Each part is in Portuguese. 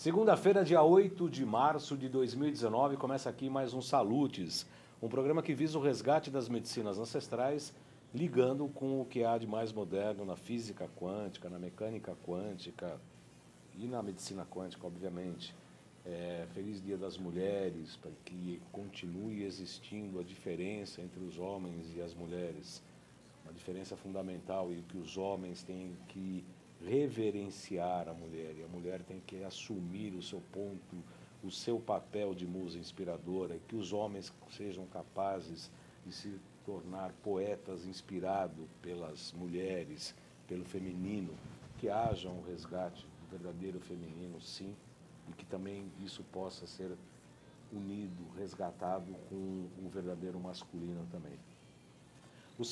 Segunda-feira, dia 8 de março de 2019, começa aqui mais um Salutes, um programa que visa o resgate das medicinas ancestrais, ligando com o que há de mais moderno na física quântica, na mecânica quântica e na medicina quântica, obviamente. Feliz Dia das Mulheres, para que continue existindo a diferença entre os homens e as mulheres, uma diferença fundamental e que os homens têm que reverenciar a mulher, e a mulher tem que assumir o seu ponto, o seu papel de musa inspiradora, e que os homens sejam capazes de se tornar poetas inspirados pelas mulheres, pelo feminino, que haja um resgate do verdadeiro feminino, sim, e que também isso possa ser unido, resgatado com o verdadeiro masculino também. O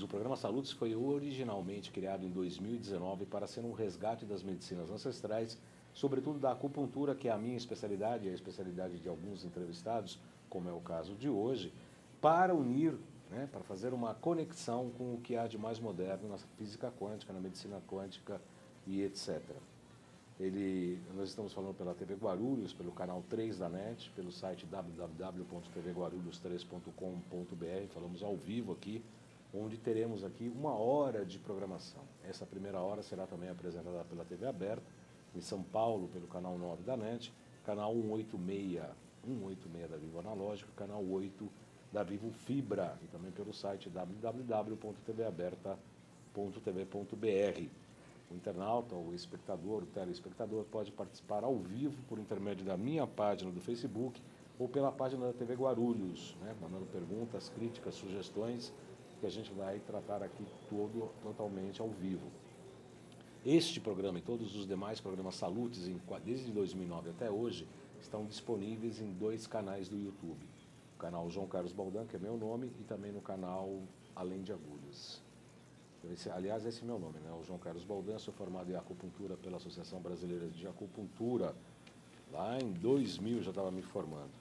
programa Salutes foi originalmente criado em 2019 para ser um resgate das medicinas ancestrais, sobretudo da acupuntura, que é a minha especialidade e a especialidade de alguns entrevistados, como é o caso de hoje, para unir, para fazer uma conexão com o que há de mais moderno na física quântica, na medicina quântica e etc. Nós estamos falando pela TV Guarulhos, pelo canal 3 da NET, pelo site www.tvguarulhos3.com.br, falamos ao vivo aqui, onde teremos aqui 1 hora de programação. Essa primeira hora será também apresentada pela TV aberta, em São Paulo, pelo canal 9 da NET, canal 186 da Vivo Analógico, canal 8 da Vivo Fibra, e também pelo site www.tvaberta.tv.br. O internauta, o espectador, o telespectador pode participar ao vivo por intermédio da minha página do Facebook ou pela página da TV Guarulhos, mandando perguntas, críticas, sugestões, que a gente vai tratar aqui totalmente ao vivo. Este programa e todos os demais programas Salutes, desde 2009 até hoje, estão disponíveis em 2 canais do YouTube. O canal João Carlos Baldan, que é meu nome, e também no canal Além de Agulhas. Aliás, esse é meu nome, o João Carlos Baldan, sou formado em acupuntura pela Associação Brasileira de Acupuntura. Lá em 2000 já estava me formando.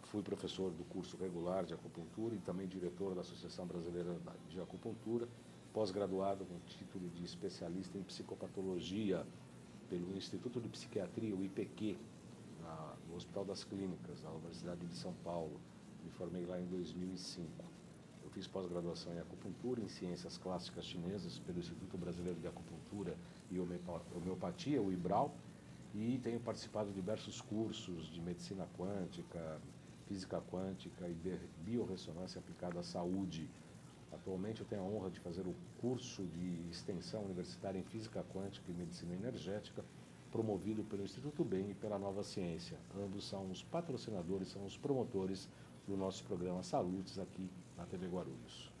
Fui professor do curso regular de acupuntura e também diretor da Associação Brasileira de Acupuntura, pós-graduado com título de especialista em psicopatologia pelo Instituto de Psiquiatria, o IPQ, no Hospital das Clínicas, na Universidade de São Paulo. Me formei lá em 2005. Eu fiz pós-graduação em acupuntura, em ciências clássicas chinesas, pelo Instituto Brasileiro de Acupuntura e Homeopatia, o IBRAU, e tenho participado de diversos cursos de medicina quântica, física quântica e biorressonância aplicada à saúde. Atualmente eu tenho a honra de fazer o curso de extensão universitária em física quântica e medicina energética, promovido pelo Instituto BEM e pela Nova Ciência. Ambos são os patrocinadores, são os promotores do nosso programa Salutes aqui na TV Guarulhos.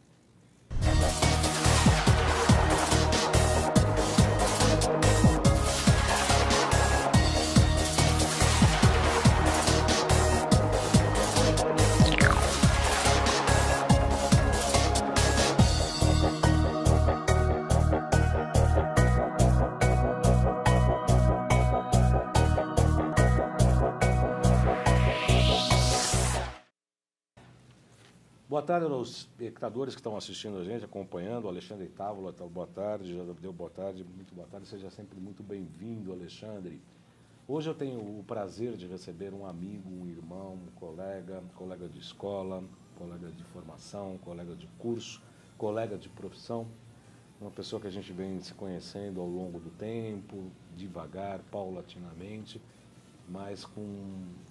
Boa tarde aos espectadores que estão assistindo a gente, acompanhando. O Alexandre Távola, boa tarde, já deu boa tarde, muito boa tarde, seja sempre muito bem-vindo, Alexandre. Hoje eu tenho o prazer de receber um amigo, um irmão, um colega de escola, colega de formação, colega de curso, colega de profissão, uma pessoa que a gente vem se conhecendo ao longo do tempo, devagar, paulatinamente, mas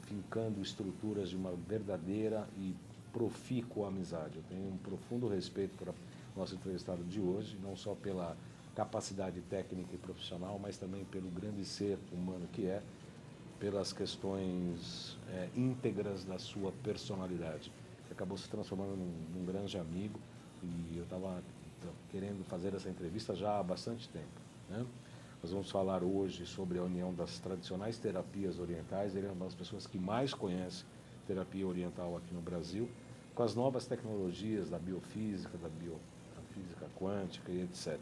fincando estruturas de uma verdadeira e profícua amizade. Eu tenho um profundo respeito para o nosso entrevistado de hoje, não só pela capacidade técnica e profissional, mas também pelo grande ser humano que é, pelas questões íntegras da sua personalidade, que acabou se transformando num grande amigo, e eu estava querendo fazer essa entrevista já há bastante tempo. Nós vamos falar hoje sobre a união das tradicionais terapias orientais. Ele é uma das pessoas que mais conhece terapia oriental aqui no Brasil, com as novas tecnologias da biofísica, da física quântica e etc.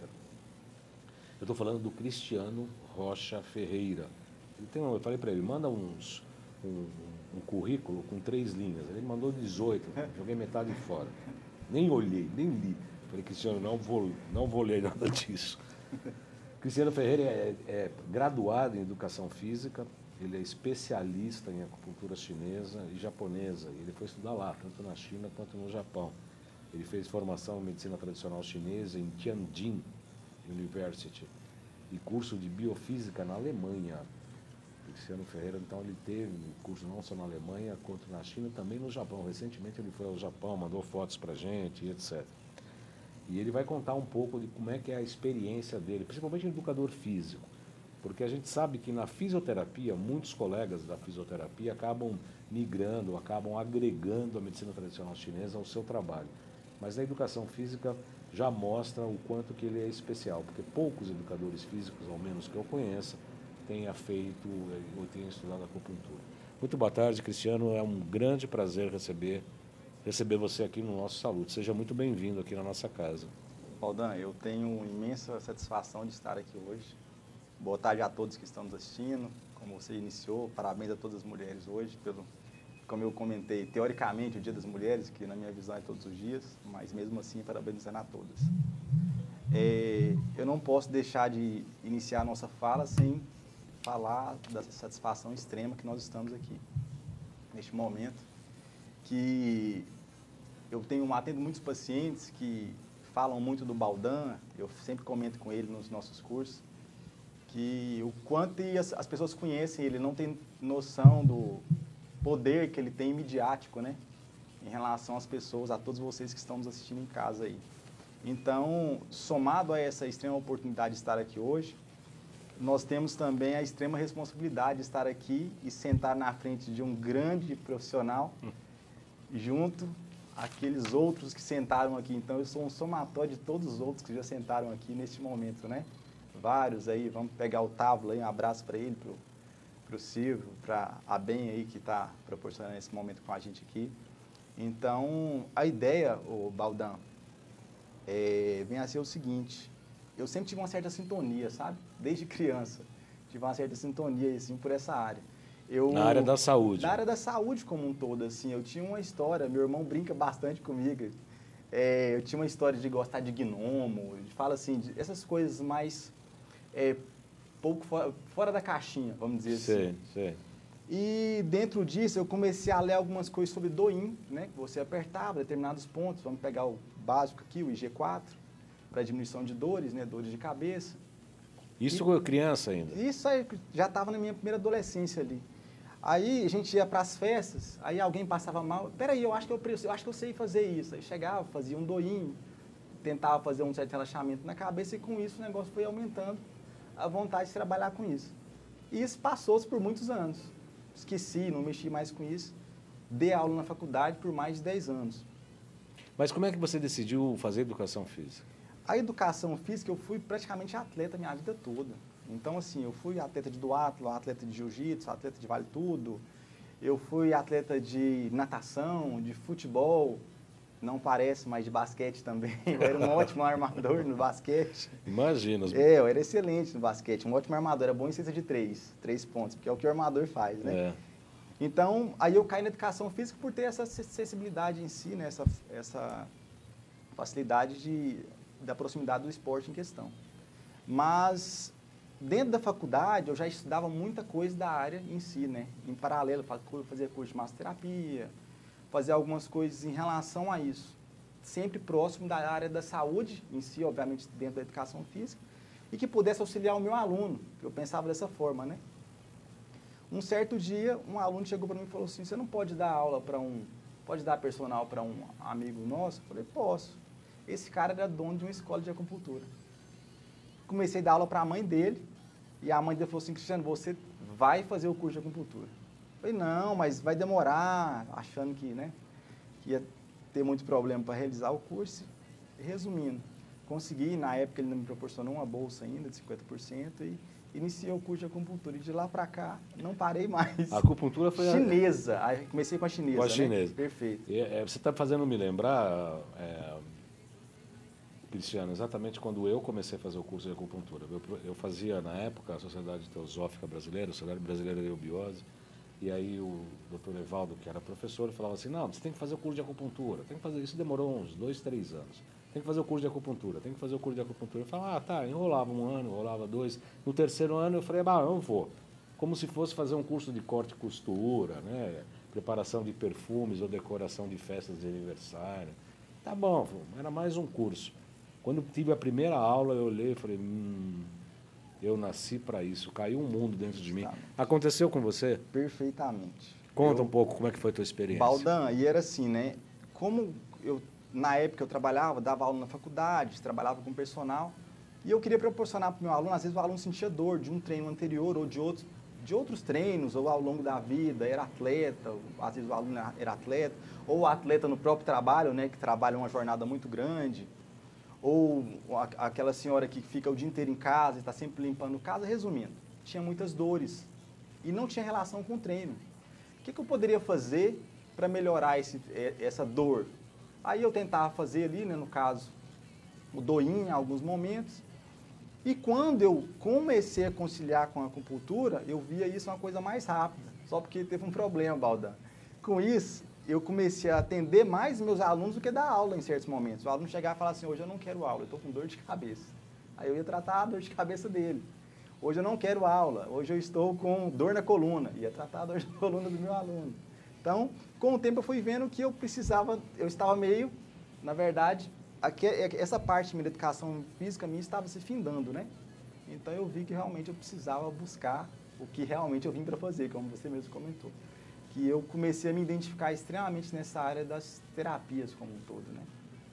Eu estou falando do Cristiano Rocha Ferreira. Eu falei para ele, manda um currículo com 3 linhas. Ele mandou 18, joguei metade fora. Nem olhei, nem li. Falei, Cristiano, não vou ler nada disso. Cristiano Ferreira é graduado em Educação Física, ele é especialista em acupuntura chinesa e japonesa. Ele foi estudar lá, tanto na China quanto no Japão. Ele fez formação em medicina tradicional chinesa em Tianjin University e curso de biofísica na Alemanha. Cristiano Ferreira, então, ele teve curso não só na Alemanha, quanto na China, também no Japão. Recentemente ele foi ao Japão, mandou fotos pra gente, etc. E ele vai contar um pouco de como é que é a experiência dele, principalmente em educador físico. Porque a gente sabe que na fisioterapia, muitos colegas da fisioterapia acabam migrando, acabam agregando a medicina tradicional chinesa ao seu trabalho. Mas na educação física já mostra o quanto que ele é especial, porque poucos educadores físicos, ao menos que eu conheça, tenha feito ou tenha estudado acupuntura. Muito boa tarde, Cristiano. É um grande prazer receber você aqui no nosso Salute. Seja muito bem-vindo aqui na nossa casa. Valdan, eu tenho imensa satisfação de estar aqui hoje. Boa tarde a todos que estão nos assistindo. Como você iniciou, parabéns a todas as mulheres hoje, como eu comentei, teoricamente o Dia das Mulheres, que na minha visão é todos os dias, mas mesmo assim parabenizando a todas. Eu não posso deixar de iniciar a nossa fala sem falar da satisfação extrema que nós estamos aqui, neste momento, que eu atendo muitos pacientes que falam muito do Baldan, eu sempre comento com ele nos nossos cursos, que o quanto as pessoas conhecem ele, não tem noção do poder que ele tem midiático, né, em relação às pessoas, a todos vocês que estão nos assistindo em casa aí. Então, somado a essa extrema oportunidade de estar aqui hoje, nós temos também a extrema responsabilidade de estar aqui e sentar na frente de um grande profissional, junto àqueles outros que sentaram aqui. Então, eu sou um somatório de todos os outros que já sentaram aqui neste momento, né? Vários aí, vamos pegar o Távola aí, um abraço para ele, para o Silvio, para a Ben aí que está proporcionando esse momento com a gente aqui. Então, a ideia, o Baldan, vem a ser o seguinte: eu sempre tive uma certa sintonia, sabe? Desde criança, tive uma certa sintonia, assim, por essa área. Na área da saúde. Na área da saúde como um todo, assim, eu tinha uma história, meu irmão brinca bastante comigo, eu tinha uma história de gostar de gnomo, fala assim, essas coisas mais, pouco fora da caixinha, vamos dizer assim. Sei. E dentro disso eu comecei a ler algumas coisas sobre Doin, né? Que você apertava determinados pontos, vamos pegar o básico aqui, o IG4, para diminuição de dores, né? Dores de cabeça. Isso criança ainda? Isso aí, já estava na minha primeira adolescência ali. Aí a gente ia para as festas, aí alguém passava mal, peraí, eu acho que eu sei fazer isso. Aí chegava, fazia um Doin, tentava fazer um certo relaxamento na cabeça e com isso o negócio foi aumentando a vontade de trabalhar com isso. E isso passou-se por muitos anos. Esqueci, não mexi mais com isso. Dei aula na faculdade por mais de 10 anos. Mas como é que você decidiu fazer educação física? A educação física, eu fui praticamente atleta a minha vida toda. Então, assim, eu fui atleta de duatlon, atleta de jiu-jitsu, atleta de vale tudo. Eu fui atleta de natação, de futebol. Não parece, mas de basquete também. Eu era um ótimo armador no basquete. Imagina. Eu era excelente no basquete, um ótimo armador. Era bom em cesta de 3 pontos, porque é o que o armador faz, né? Então, aí eu caí na educação física por ter essa acessibilidade em si, né? Essa facilidade da proximidade do esporte em questão. Mas, dentro da faculdade, eu já estudava muita coisa da área em si, né? Em paralelo, fazia curso de massoterapia, fazer algumas coisas em relação a isso, sempre próximo da área da saúde em si, obviamente dentro da educação física, e que pudesse auxiliar o meu aluno, eu pensava dessa forma, né? Um certo dia, um aluno chegou para mim e falou assim, você não pode dar aula pode dar personal para um amigo nosso? Eu falei, posso. Esse cara era dono de uma escola de acupuntura. Comecei a dar aula para a mãe dele, e a mãe dele falou assim, Cristiano, você vai fazer o curso de acupuntura. Falei, não, mas vai demorar, achando que, né, que ia ter muito problema para realizar o curso. Resumindo, consegui, na época ele me proporcionou uma bolsa ainda de 50% e iniciei o curso de acupuntura. E de lá para cá, não parei mais. A acupuntura foi chinesa. Aí comecei com a chinesa, Com a né? chinesa. Perfeito. Você está fazendo me lembrar, Cristiano, exatamente quando eu comecei a fazer o curso de acupuntura. Eu fazia, na época, a Sociedade Teosófica Brasileira, a Sociedade Brasileira de Eubiose. E aí o doutor Evaldo, que era professor, falava assim, não, você tem que fazer o curso de acupuntura, tem que fazer, isso demorou uns 2, 3 anos, tem que fazer o curso de acupuntura, tem que fazer o curso de acupuntura. Eu falava, tá, enrolava 1 ano, enrolava 2, no 3º ano eu falei, eu vou. como se fosse fazer um curso de corte e costura, né? Preparação de perfumes ou decoração de festas de aniversário. Tá bom, era mais um curso. Quando tive a primeira aula, eu olhei e falei, eu nasci para isso, caiu um mundo dentro de mim. Aconteceu com você? Perfeitamente. Conta um pouco como é que foi a tua experiência. Baldan, e era assim, né? Como eu, na época eu trabalhava, dava aula na faculdade, trabalhava com personal, e eu queria proporcionar para o meu aluno, às vezes o aluno sentia dor de um treino anterior ou de outros treinos, ou ao longo da vida, era atleta, às vezes o aluno era atleta, ou atleta no próprio trabalho, né? Que trabalha uma jornada muito grande, ou aquela senhora que fica o dia inteiro em casa e está sempre limpando casa. Resumindo, tinha muitas dores e não tinha relação com o treino. O que eu poderia fazer para melhorar essa dor? Aí eu tentava fazer ali, né, no caso, o doin em alguns momentos. E quando eu comecei a conciliar com a acupuntura, eu via isso uma coisa mais rápida. Só porque teve um problema, Baldan. Com isso, eu comecei a atender mais meus alunos do que dar aula em certos momentos. O aluno chegava e falava assim, hoje eu não quero aula, eu estou com dor de cabeça. Aí eu ia tratar a dor de cabeça dele. Hoje eu não quero aula, hoje eu estou com dor na coluna. Ia tratar a dor de coluna do meu aluno. Então, com o tempo eu fui vendo que eu estava meio, na verdade, essa parte da minha educação física minha estava se findando, né? Então eu vi que realmente eu precisava buscar o que realmente eu vim para fazer, como você mesmo comentou. Que eu comecei a me identificar extremamente nessa área das terapias como um todo, né?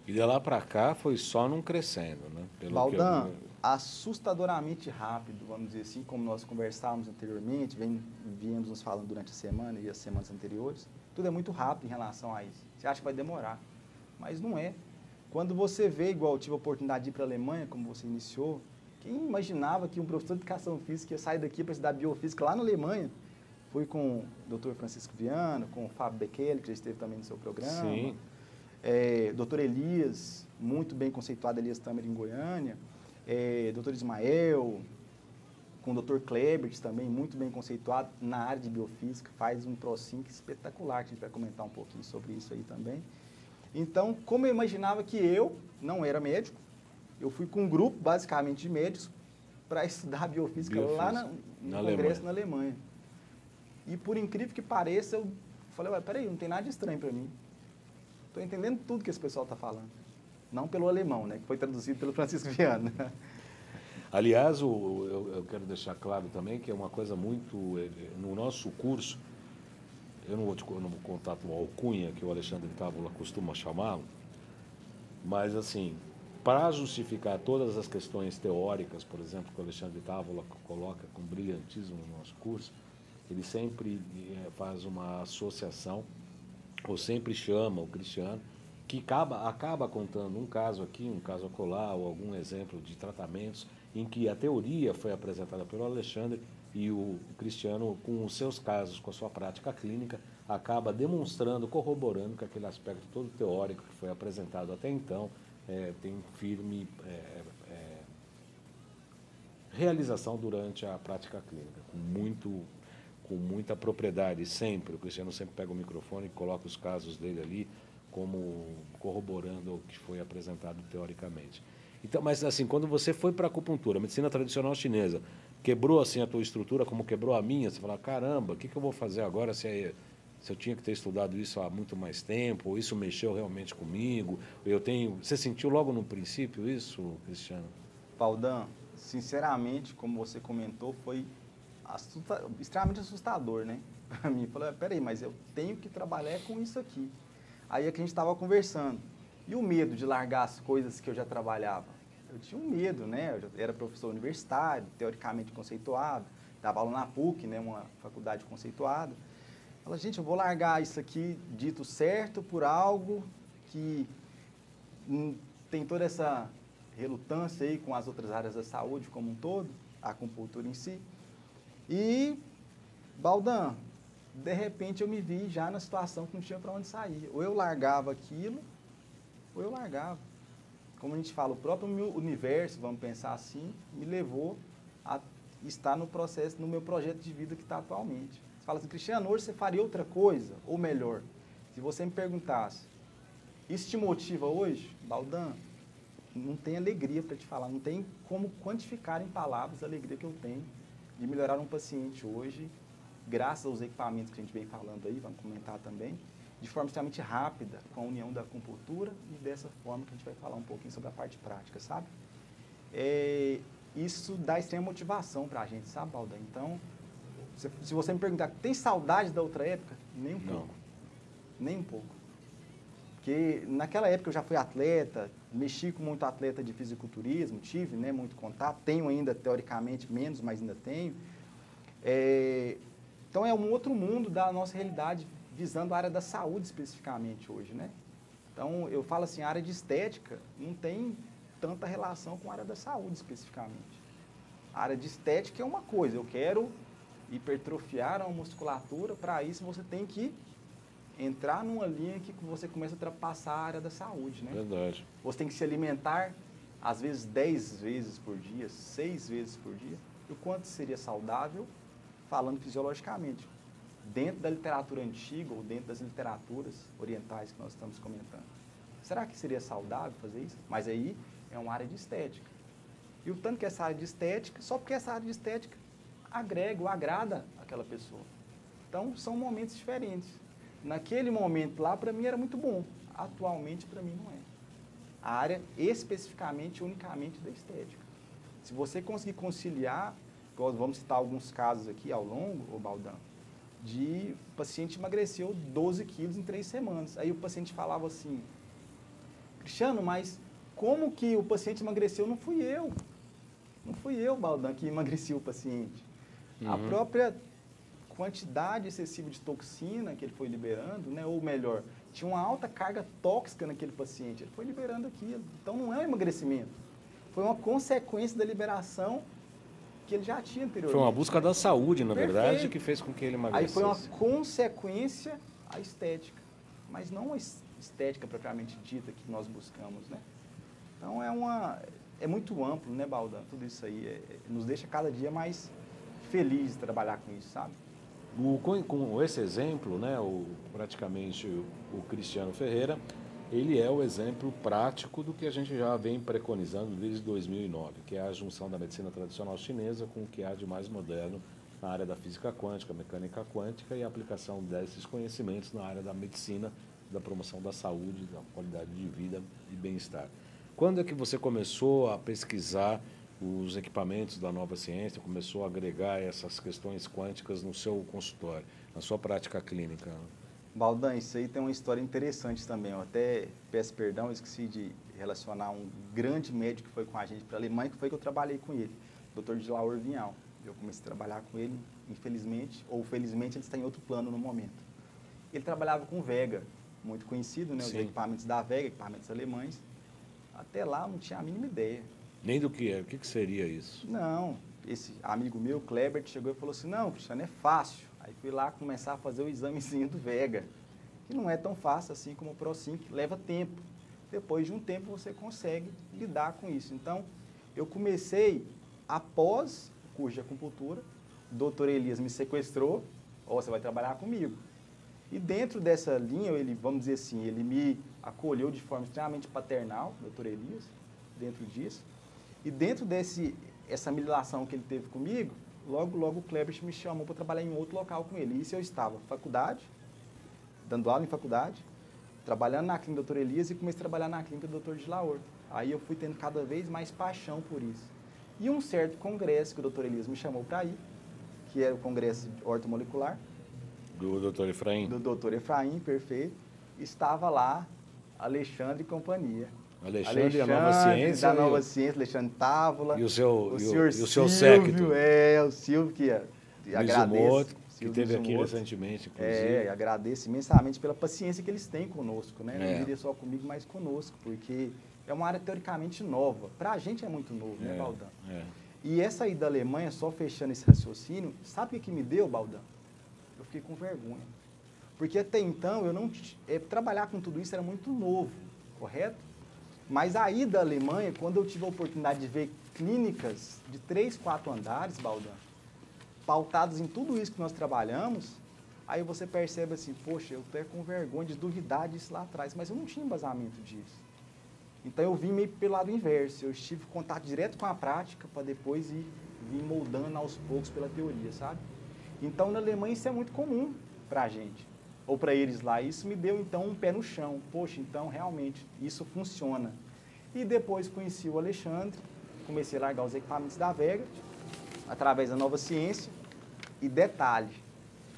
E de lá para cá foi só não crescendo, né? Baldan, assustadoramente rápido, vamos dizer assim, como nós conversávamos anteriormente, viemos nos falando durante a semana e as semanas anteriores, tudo é muito rápido em relação a isso. Você acha que vai demorar, mas não é. Quando você vê, igual eu tive a oportunidade de ir para a Alemanha, como você iniciou, quem imaginava que um professor de educação física ia sair daqui para estudar biofísica lá na Alemanha? Fui com o Dr. Francisco Viana, com o Fábio Bekele, que já esteve também no seu programa. Sim. Dr. Elias, muito bem conceituado, Elias Tamer em Goiânia. Dr. Ismael, com o Dr. Klebert também, muito bem conceituado na área de biofísica, faz um ProSync espetacular, que a gente vai comentar um pouquinho sobre isso aí também. Então, como eu imaginava que eu não era médico, eu fui com um grupo, basicamente, de médicos para estudar biofísica lá no congresso na Alemanha. E, por incrível que pareça, eu falei, peraí, não tem nada de estranho para mim. Estou entendendo tudo que esse pessoal está falando. Não pelo alemão, né, que foi traduzido pelo Francisco Viana. Aliás, eu quero deixar claro também que é uma coisa muito... No nosso curso, eu não vou contar o alcunha que o Alexandre Távola costuma chamá-lo, mas, assim, para justificar todas as questões teóricas, por exemplo, que o Alexandre Távola coloca com brilhantismo no nosso curso, ele sempre faz uma associação, ou sempre chama o Cristiano, que acaba contando um caso aqui, um caso acolá, ou algum exemplo de tratamentos em que a teoria foi apresentada pelo Alexandre e o Cristiano, com os seus casos, com a sua prática clínica, acaba demonstrando, corroborando que aquele aspecto todo teórico que foi apresentado até então tem firme realização durante a prática clínica, com muita propriedade, sempre. O Cristiano sempre pega o microfone e coloca os casos dele ali como corroborando o que foi apresentado teoricamente. Então, mas assim, quando você foi para a acupuntura, a medicina tradicional chinesa, quebrou assim a tua estrutura como quebrou a minha, você fala, caramba, o que eu vou fazer agora se eu tinha que ter estudado isso há muito mais tempo, ou isso mexeu realmente comigo, Você sentiu logo no princípio isso, Cristiano? Baldan, sinceramente, como você comentou, foi extremamente assustador, né? Para mim, falei, peraí, mas eu tenho que trabalhar com isso aqui. Aí é que a gente estava conversando. E o medo de largar as coisas que eu já trabalhava? Eu tinha um medo, né? Eu já era professor universitário, teoricamente conceituado, dava aula na PUC, né? Uma faculdade conceituada. Falei, gente, eu vou largar isso aqui dito certo por algo que tem toda essa relutância aí com as outras áreas da saúde como um todo, a acupuntura em si. E, Baldan, de repente eu me vi já na situação que não tinha para onde sair. Ou eu largava aquilo, ou eu largava. Como a gente fala, o próprio universo, vamos pensar assim, me levou a estar no processo, no meu projeto de vida que está atualmente. Você fala assim, Cristiano, hoje você faria outra coisa? Ou melhor, se você me perguntasse, isso te motiva hoje? Baldan, não tem alegria para te falar, não tem como quantificar em palavras a alegria que eu tenho de melhorar um paciente hoje, graças aos equipamentos que a gente vem falando aí, vamos comentar também, de forma extremamente rápida, com a união da acupuntura e dessa forma que a gente vai falar um pouquinho sobre a parte prática, sabe? Isso dá extrema motivação para a gente, sabe, Baldan? Então, se você me perguntar, tem saudade da outra época? Nem um pouco. Nem um pouco. Porque naquela época eu já fui atleta, mexi com muito atleta de fisiculturismo, tive, né, muito contato, tenho ainda, teoricamente, menos, mas ainda tenho. Então é um outro mundo da nossa realidade, visando a área da saúde especificamente hoje, né? Então eu falo assim, a área de estética não tem tanta relação com a área da saúde especificamente. A área de estética é uma coisa, eu quero hipertrofiar uma musculatura, para isso você tem que entrar numa linha que você começa a ultrapassar a área da saúde, né? Verdade. Você tem que se alimentar, às vezes, 10 vezes por dia, 6 vezes por dia. E o quanto seria saudável, falando fisiologicamente, dentro da literatura antiga ou dentro das literaturas orientais que nós estamos comentando. Será que seria saudável fazer isso? Mas aí é uma área de estética. E o tanto que essa área de estética, só porque essa área de estética agrega ou agrada aquela pessoa. Então, são momentos diferentes. Naquele momento lá, para mim, era muito bom. Atualmente, para mim, não é. A área especificamente, unicamente da estética. Se você conseguir conciliar, vamos citar alguns casos aqui ao longo, ô Baldan, de o paciente emagreceu 12 quilos em 3 semanas. Aí o paciente falava assim, Cristiano, mas como que o paciente emagreceu? Não fui eu. Não fui eu, Baldan, que emagreci o paciente. A própria quantidade excessiva de toxina que ele foi liberando, né, ou melhor, tinha uma alta carga tóxica naquele paciente, ele foi liberando aquilo. Então não é um emagrecimento, foi uma consequência da liberação que ele já tinha anteriormente. Foi uma busca da saúde, na verdade, que fez com que ele emagrecesse. Aí foi uma consequência à estética, mas não a estética propriamente dita que nós buscamos, né? Então é muito amplo, né, Baldan? Tudo isso aí nos deixa cada dia mais feliz de trabalhar com isso, sabe? Com esse exemplo, né, praticamente o Cristiano Ferreira, ele é o exemplo prático do que a gente já vem preconizando desde 2009, que é a junção da medicina tradicional chinesa com o que há de mais moderno na área da física quântica, mecânica quântica e a aplicação desses conhecimentos na área da medicina, da promoção da saúde, da qualidade de vida e bem-estar. Quando é que você começou a pesquisar os equipamentos da nova ciência, começou a agregar essas questões quânticas no seu consultório, na sua prática clínica? Baldan, isso aí tem uma história interessante também. Eu até peço perdão, eu esqueci de relacionar um grande médico que foi com a gente para a Alemanha, que foi que eu trabalhei com ele, o Dr. Dilaor Vinhal. Eu comecei a trabalhar com ele, infelizmente, ou felizmente, ele está em outro plano no momento. Ele trabalhava com Vega, muito conhecido, né? Os equipamentos da Vega, equipamentos alemães. Até lá eu não tinha a mínima ideia. Nem do que é. O que seria isso? Não. Esse amigo meu, Kleber, chegou e falou assim, não, Cristiano, é fácil. Aí fui lá começar a fazer o examezinho do Vega, que não é tão fácil assim como o ProSync, leva tempo. Depois de um tempo você consegue lidar com isso. Então, eu comecei, após o curso de acupuntura, o doutor Elias me sequestrou, você vai trabalhar comigo. E dentro dessa linha, ele, vamos dizer assim, ele me acolheu de forma extremamente paternal, o doutor Elias, dentro disso. E dentro essa mililação que ele teve comigo, logo o Kleber me chamou para trabalhar em outro local com ele. Isso eu estava na faculdade, dando aula em faculdade, trabalhando na clínica do Dr. Elias e comecei a trabalhar na clínica do Dr. Dilaor. Aí eu fui tendo cada vez mais paixão por isso. E um certo congresso que o Dr. Elias me chamou para ir, que era o congresso ortomolecular. Do Dr. Efraim? Do Dr. Efraim, perfeito. Estava lá Alexandre e companhia. Alexandre da Nova Ciência. Da Nova Ciência, Alexandre Távola. E o seu séquito. O Silvio, que agradeço. Que teve aqui recentemente, inclusive. Agradeço imensamente pela paciência que eles têm conosco, né? Não diria só comigo, mas conosco, porque é uma área teoricamente nova. Para a gente é muito novo, né, Baldan? E essa aí da Alemanha, só fechando esse raciocínio, sabe o que me deu, Baldan? Eu fiquei com vergonha. Porque até então, trabalhar com tudo isso era muito novo, correto? Mas aí da Alemanha, quando eu tive a oportunidade de ver clínicas de 3, 4 andares, Baldan, pautadas em tudo isso que nós trabalhamos, aí você percebe assim, poxa, eu estou com vergonha de duvidar disso lá atrás, mas eu não tinha embasamento disso. Então eu vim meio pelo lado inverso, eu estive em contato direto com a prática para depois ir vim moldando aos poucos pela teoria, sabe? Então, na Alemanha, isso é muito comum para a gente, ou para eles lá. Isso me deu, então, um pé no chão. Poxa, então, realmente, isso funciona. E depois conheci o Alexandre, comecei a largar os equipamentos da Vega, através da Nova Ciência. E detalhe,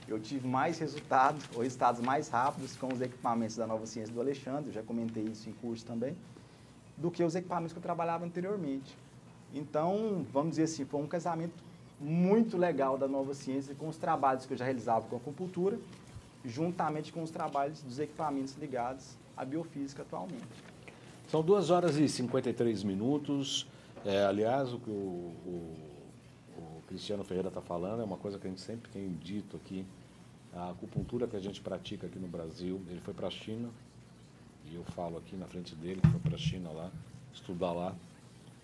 eu tive mais resultados, ou resultados mais rápidos com os equipamentos da Nova Ciência do Alexandre, eu já comentei isso em curso também, do que os equipamentos que eu trabalhava anteriormente. Então, vamos dizer assim, foi um casamento muito legal da Nova Ciência com os trabalhos que eu já realizava com a acupuntura, juntamente com os trabalhos dos equipamentos ligados à biofísica atualmente. São 2 horas e 53 minutos. Aliás, o que o Cristiano Ferreira está falando é uma coisa que a gente sempre tem dito aqui. A acupuntura que a gente pratica aqui no Brasil, ele foi para a China, e eu falo aqui na frente dele, que foi para a China lá, estudar lá.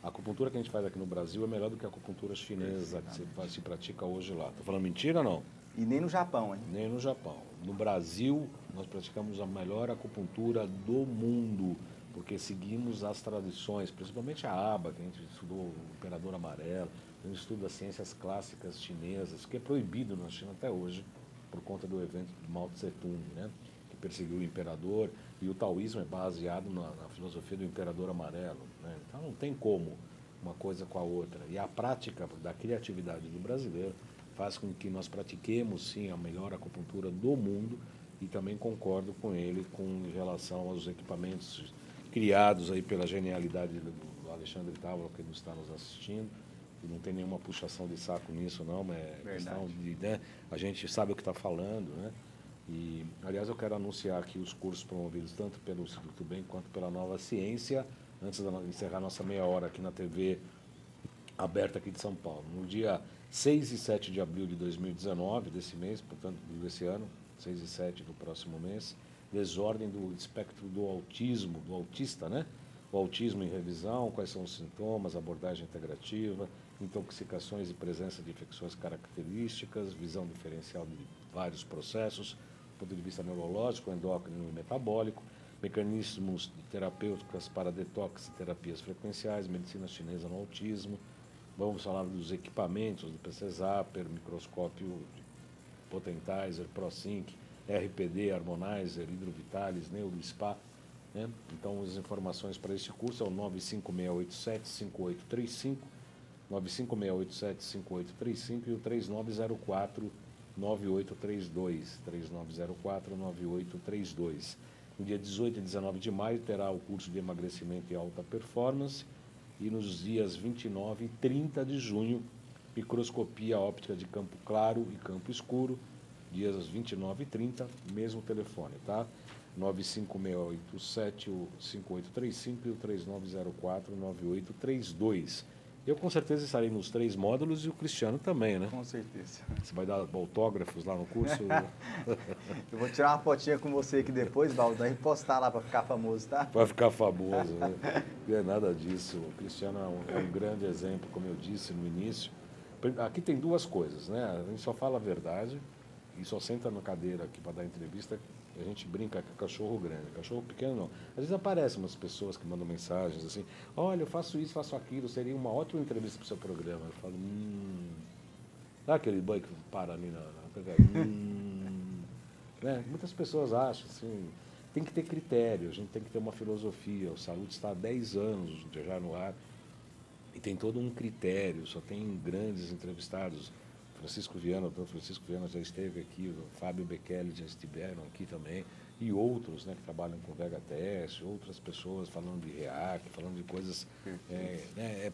A acupuntura que a gente faz aqui no Brasil é melhor do que a acupuntura chinesa que se pratica hoje lá. Estou falando mentira ou não? E nem no Japão, hein? Nem no Japão. No Brasil, nós praticamos a melhor acupuntura do mundo, porque seguimos as tradições, principalmente a aba, que a gente estudou, o Imperador Amarelo, a gente estuda as ciências clássicas chinesas, que é proibido na China até hoje, por conta do evento de Mao Tse Tung, né? Que perseguiu o imperador, e o taoísmo é baseado na filosofia do Imperador Amarelo, né? Então não tem como uma coisa com a outra. E a prática da criatividade do brasileiro faz com que nós pratiquemos, sim, a melhor acupuntura do mundo, e também concordo com ele com relação aos equipamentos criados aí pela genialidade do Alexandre Távola, que está nos assistindo. E não tem nenhuma puxação de saco nisso, não, mas é questão de, né, a gente sabe o que está falando, né? E, aliás, eu quero anunciar aqui os cursos promovidos tanto pelo Instituto Bem quanto pela Nova Ciência, antes de encerrar nossa meia hora aqui na TV aberta aqui de São Paulo. No dia 6 e 7 de abril de 2019, desse mês, portanto, desse ano, 6 e 7 do próximo mês, desordem do espectro do autismo, do autista, né? O autismo em revisão, quais são os sintomas, abordagem integrativa, intoxicações e presença de infecções características, visão diferencial de vários processos, do ponto de vista neurológico, endócrino e metabólico, mecanismos terapêuticos para detox e terapias frequenciais, medicina chinesa no autismo. Vamos falar dos equipamentos, do PC Zapper, microscópio Potentizer, ProSync, RPD, Harmonizer, Hidrovitalis, NeuroSpa. Né? Então, as informações para esse curso é o 95687-5835, 95687-5835 e o 3904-9832, 3904-9832. No dia 18 e 19 de maio terá o curso de emagrecimento e alta performance, e nos dias 29 e 30 de junho, microscopia óptica de campo claro e campo escuro, dias 29 e 30, mesmo telefone, tá? 95687-5835 e o 3904-9832. Eu com certeza estarei nos 3 módulos e o Cristiano também, né? Com certeza. Você vai dar autógrafos lá no curso? Eu vou tirar uma fotinha com você aqui depois, Valdo, e postar lá para ficar famoso, tá? Para ficar famoso, né? Não é nada disso. O Cristiano é um grande exemplo, como eu disse no início. Aqui tem 2 coisas, né? A gente só fala a verdade e só senta na cadeira aqui para dar entrevista. A gente brinca com cachorro grande, cachorro pequeno não. Às vezes aparecem umas pessoas que mandam mensagens assim, olha, eu faço isso, faço aquilo, seria uma ótima entrevista para o seu programa. Eu falo, dá aquele banho que para ali na né? Muitas pessoas acham assim, tem que ter critério, a gente tem que ter uma filosofia. O Saúde está há 10 anos já no ar e tem todo um critério, só tem grandes entrevistados. Francisco Viana, o doutor Francisco Viana já esteve aqui, o Fábio Bechelli já estiveram aqui também, e outros, né, que trabalham com VHTS, outras pessoas falando de REAC, falando de coisas,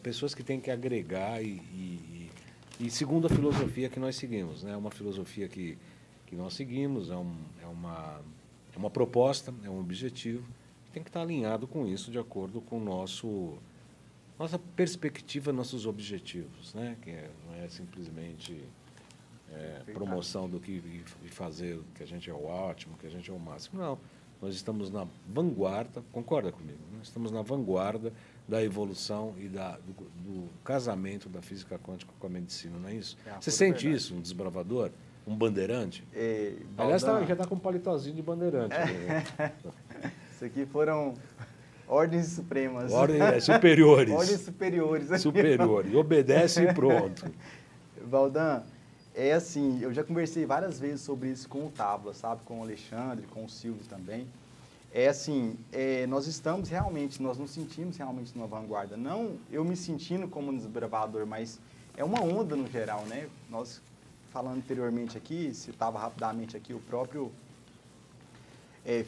pessoas que têm que agregar e segundo a filosofia que nós seguimos, né, uma filosofia que nós seguimos, é uma proposta, é um objetivo, tem que estar alinhado com isso, de acordo com nossa perspectiva, nossos objetivos, né? Que não é simplesmente promoção do que fazer, que a gente é o ótimo, que a gente é o máximo. Não, nós estamos na vanguarda, concorda comigo? Nós estamos na vanguarda da evolução e do casamento da física quântica com a medicina, não é isso? Você sente isso, um desbravador? Um bandeirante? Aliás, já está com um palitozinho de bandeirante. Isso aqui foram Ordens supremas. Superiores. Ordens superiores. Superiores. Obedece e pronto. Valdan, é assim, eu já conversei várias vezes sobre isso com o Tábua, sabe? Com o Alexandre, com o Silvio também. É assim, nós estamos realmente, nós nos sentimos realmente numa vanguarda. Não eu me sentindo como um desbravador, mas é uma onda no geral, né? Nós, falando anteriormente aqui, citava rapidamente aqui o próprio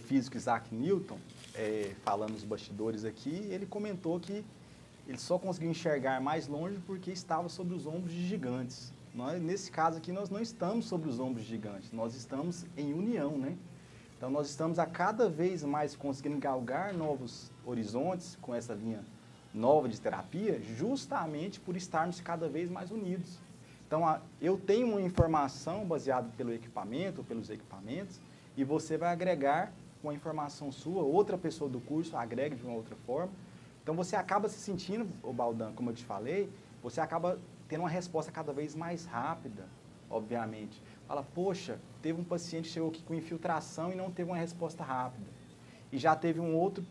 físico Isaac Newton, falando nos bastidores aqui, ele comentou que ele só conseguiu enxergar mais longe porque estava sobre os ombros de gigantes. Nesse caso aqui, nós não estamos sobre os ombros de gigantes, nós estamos em união, né? Então, nós estamos a cada vez mais conseguindo galgar novos horizontes com essa linha nova de terapia, justamente por estarmos cada vez mais unidos. Então, eu tenho uma informação baseada pelo equipamento, pelos equipamentos, e você vai agregar uma informação sua, outra pessoa do curso agrega de uma outra forma. Então, você acaba se sentindo, Baldan, como eu te falei, você acaba tendo uma resposta cada vez mais rápida, obviamente. Fala, poxa, teve um paciente que chegou aqui com infiltração e não teve uma resposta rápida. E já teve um outro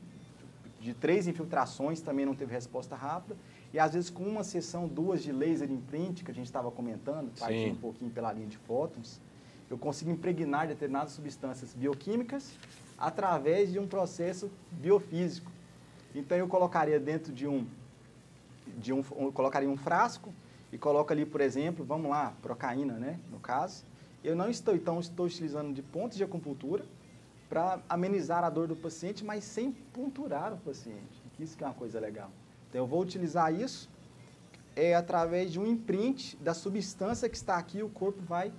de 3 infiltrações, também não teve resposta rápida. E às vezes com uma sessão, 2 de laser imprint, que a gente estava comentando, partindo um pouquinho pela linha de fótons, eu consigo impregnar determinadas substâncias bioquímicas através de um processo biofísico. Então eu colocaria dentro colocaria um frasco e coloco ali, por exemplo, vamos lá, procaína, né, no caso. Eu não estou, então, utilizando de pontos de acupuntura para amenizar a dor do paciente, mas sem punturar o paciente. Isso que é uma coisa legal. Então, eu vou utilizar isso através de um imprint da substância que está aqui, o corpo vai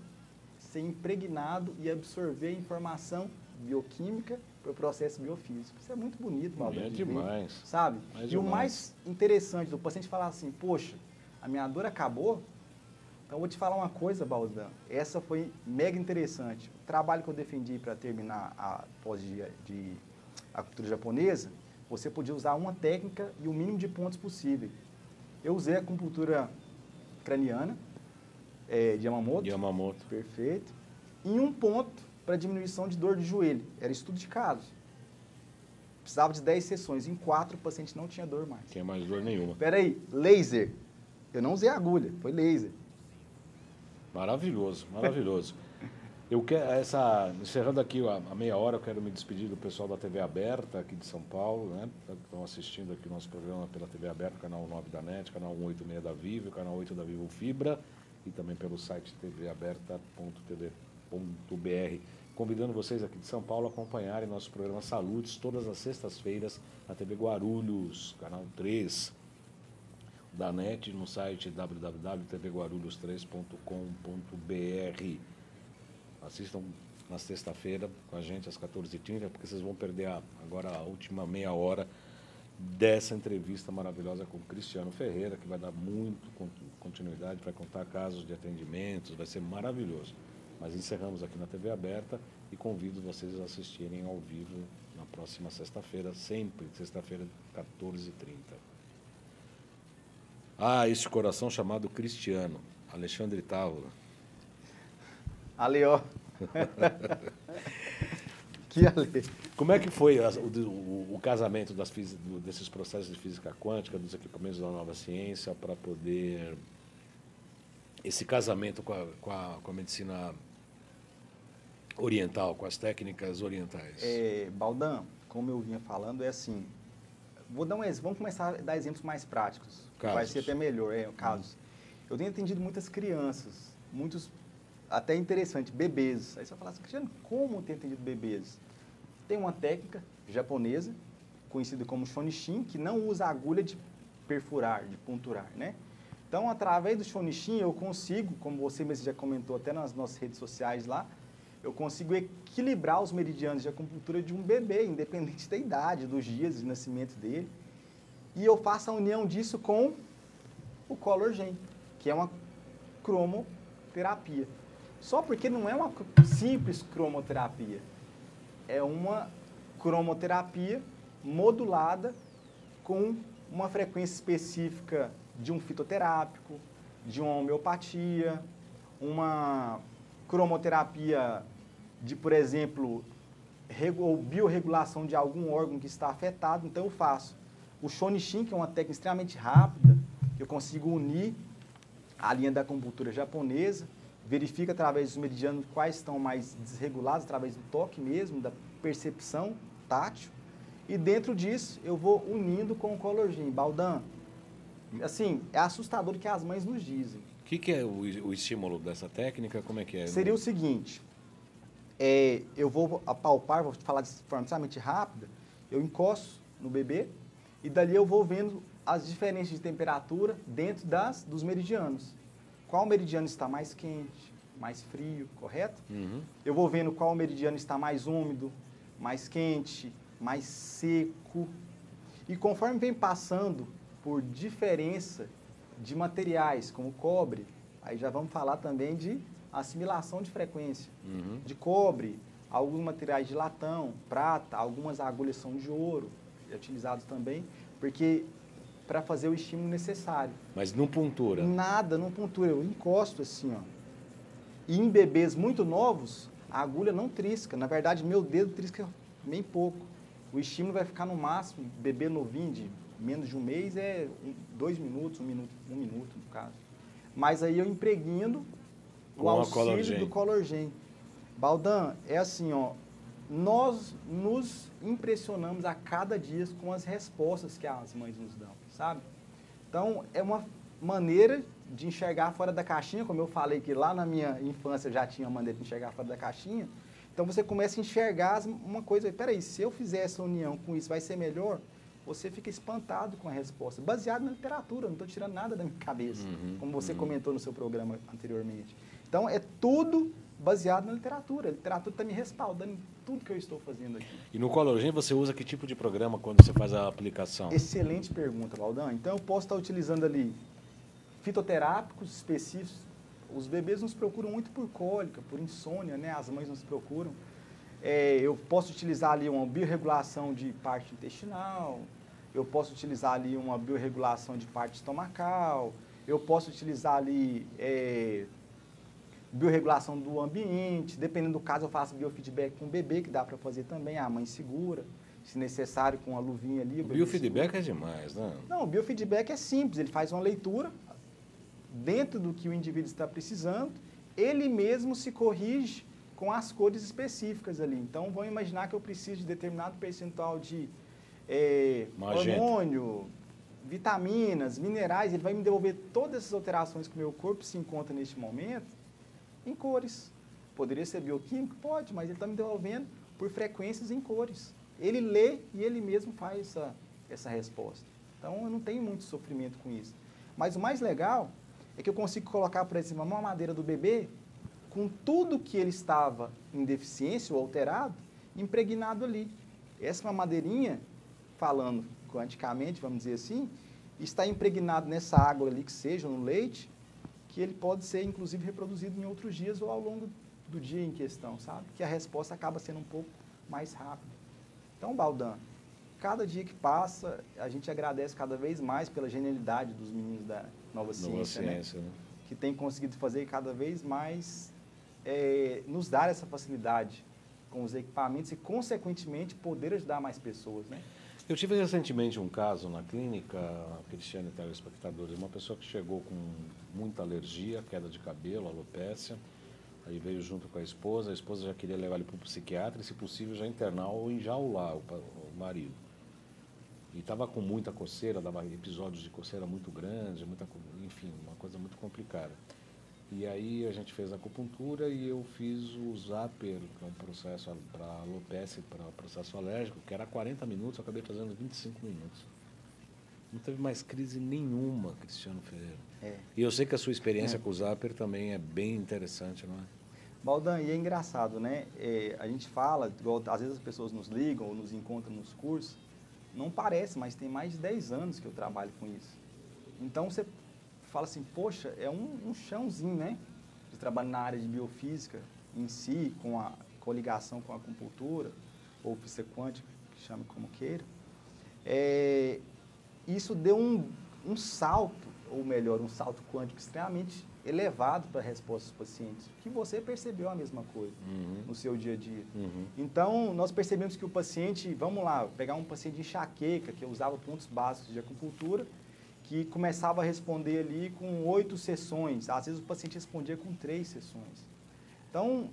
ser impregnado e absorver informação bioquímica para o processo biofísico. Isso é muito bonito, Baldan. É demais. Sabe? E o mais interessante do paciente falar assim, poxa, a minha dor acabou. Então, eu vou te falar uma coisa, Baldan. Essa foi mega interessante. O trabalho que eu defendi para terminar a pós de acupuntura japonesa, você podia usar uma técnica e o mínimo de pontos possível. Eu usei a acupuntura craniana, de Yamamoto. Yamamoto. Perfeito. Em um ponto para diminuição de dor de joelho. Era estudo de caso. Precisava de 10 sessões. Em 4, o paciente não tinha dor mais. Tinha mais dor nenhuma. Espera aí, laser. Eu não usei agulha, foi laser. Maravilhoso, maravilhoso. Eu quero, encerrando aqui a meia hora, eu quero me despedir do pessoal da TV Aberta, aqui de São Paulo, né? Que estão assistindo aqui o nosso programa pela TV Aberta, canal 9 da NET, canal 186 da Vivo, canal 8 da Vivo Fibra, e também pelo site tvaberta.tv.br. Convidando vocês aqui de São Paulo a acompanharem nosso programa Saludes todas as sextas-feiras na TV Guarulhos, canal 3 da NET, no site www.tvguarulhos3.com.br. Assistam na sexta-feira com a gente às 14h30, porque vocês vão perder agora a última meia hora dessa entrevista maravilhosa com o Cristiano Ferreira, que vai dar muito continuidade, vai contar casos de atendimentos, vai ser maravilhoso. Mas encerramos aqui na TV Aberta e convido vocês a assistirem ao vivo na próxima sexta-feira, sempre sexta-feira, 14h30. Esse coração chamado Cristiano, Alexandre Távola. Ale, ó. Que ale. Como é que foi o casamento desses processos de física quântica, dos equipamentos da nova ciência, para poder... Esse casamento com a medicina oriental, com as técnicas orientais? Baldan, como eu vinha falando, é assim... Vamos começar a dar exemplos mais práticos. Casos. Vai ser até melhor, casos. Eu tenho atendido muitas crianças, muitos, até interessante, bebês. Aí você vai falar assim, Cristiano, como tem atendido bebês? Tem uma técnica japonesa, conhecida como Shonishin, que não usa agulha de perfurar, de punturar, né? Então, através do Shonishin, eu consigo, como você mesmo já comentou até nas nossas redes sociais lá, eu consigo equilibrar os meridianos de acupuntura de um bebê, independente da idade, dos dias de nascimento dele. E eu faço a união disso com o Color Gen, que é uma cromoterapia. Só porque não é uma simples cromoterapia, é uma cromoterapia modulada com uma frequência específica de um fitoterápico, de uma homeopatia, uma cromoterapia de, por exemplo, ou biorregulação de algum órgão que está afetado, então eu faço o Shonishin, que é uma técnica extremamente rápida, que eu consigo unir a linha da acupuntura japonesa, verifica através dos meridianos quais estão mais desregulados, através do toque mesmo, da percepção tátil, e dentro disso eu vou unindo com o Color Gen. Baldan, assim, é assustador o que as mães nos dizem. O que é o estímulo dessa técnica? Como é que é? Seria o seguinte, eu vou apalpar, vou falar de forma extremamente rápida, eu encosto no bebê e dali eu vou vendo as diferenças de temperatura dentro dos meridianos. Qual meridiano está mais quente, mais frio, correto? Uhum. Eu vou vendo qual meridiano está mais úmido, mais quente, mais seco. E conforme vem passando por diferença de materiais, como cobre, aí já vamos falar também de assimilação de frequência. Uhum. De cobre, alguns materiais de latão, prata, algumas agulhas são de ouro, utilizados também, porque para fazer o estímulo necessário. Mas não puntura? Nada, não puntura. Eu encosto assim, ó. E em bebês muito novos, a agulha não trisca. Na verdade, meu dedo trisca bem pouco. O estímulo vai ficar no máximo, bebê novinho de menos de um mês, 2 minutos, um minuto no caso. Mas aí eu impregno o auxílio do Color Gen. Baldan, é assim, ó. Nós nos impressionamos a cada dia com as respostas que as mães nos dão, sabe? Então, é uma maneira de enxergar fora da caixinha, como eu falei que lá na minha infância eu já tinha uma maneira de enxergar fora da caixinha. Então, você começa a enxergar uma coisa, peraí, se eu fizer essa união com isso, vai ser melhor? Você fica espantado com a resposta, baseado na literatura, não estou tirando nada da minha cabeça, como você comentou no seu programa anteriormente. Então, é tudo baseado na literatura. A literatura está me respaldando em tudo que eu estou fazendo aqui. E no Color Gen você usa que tipo de programa quando você faz a aplicação? Excelente pergunta, Baldan. Então, eu posso estar utilizando ali fitoterápicos específicos. Os bebês nos procuram muito por cólica, por insônia, né? As mães nos procuram. Eu posso utilizar ali uma biorregulação de parte intestinal, eu posso utilizar ali uma biorregulação de parte estomacal, eu posso utilizar ali biorregulação do ambiente, dependendo do caso eu faço biofeedback com o bebê, que dá para fazer também, a mãe segura, se necessário com a luvinha ali. O biofeedback é demais, né? Não, o biofeedback é simples, ele faz uma leitura dentro do que o indivíduo está precisando, ele mesmo se corrige com as cores específicas ali. Então, vamos imaginar que eu preciso de determinado percentual de hormônio, vitaminas, minerais, ele vai me devolver todas essas alterações que o meu corpo se encontra neste momento em cores. Poderia ser bioquímico? Pode, mas ele está me devolvendo por frequências em cores. Ele lê e ele mesmo faz essa resposta. Então, eu não tenho muito sofrimento com isso. Mas o mais legal é que eu consigo colocar, por exemplo, uma mamadeira do bebê com tudo que ele estava em deficiência ou alterado, impregnado ali. Essa mamadeirinha, falando quanticamente, vamos dizer assim, está impregnado nessa água ali, que seja no leite, que ele pode ser, inclusive, reproduzido em outros dias ou ao longo do dia em questão, sabe? Que a resposta acaba sendo um pouco mais rápida. Então, Baldan, cada dia que passa, a gente agradece cada vez mais pela genialidade dos meninos da Nova Ciência, né? Que tem conseguido fazer cada vez mais nos dar essa facilidade com os equipamentos e, consequentemente, poder ajudar mais pessoas, né? Eu tive recentemente um caso na clínica, Cristiane e telespectadores, uma pessoa que chegou com muita alergia, queda de cabelo, alopécia, aí veio junto com a esposa já queria levar ele para o psiquiatra e, se possível, já internar ou enjaular o marido. E estava com muita coceira, dava episódios de coceira muito grande, enfim, uma coisa muito complicada. E aí a gente fez a acupuntura e eu fiz o Zapper, que é um processo para alopecia, para processo alérgico, que era 40 minutos, eu acabei fazendo 25 minutos. Não teve mais crise nenhuma, Cristiano Ferreira. E eu sei que a sua experiência com o Zapper também é bem interessante, não é? Baldan, e é engraçado, né? A gente fala, igual, às vezes as pessoas nos ligam ou nos encontram nos cursos, não parece, mas tem mais de 10 anos que eu trabalho com isso. Então, você fala assim, poxa, é um chãozinho, né? De trabalho na área de biofísica em si, com a coligação com a acupuntura, ou física quântica, que chame como queira. Isso deu um salto, ou melhor, um salto quântico extremamente elevado para a resposta dos pacientes, que você percebeu a mesma coisa no seu dia a dia. Então, nós percebemos que o paciente, vamos lá, pegar um paciente de enxaqueca, que usava pontos básicos de acupuntura, que começava a responder ali com 8 sessões, às vezes o paciente respondia com 3 sessões. Então,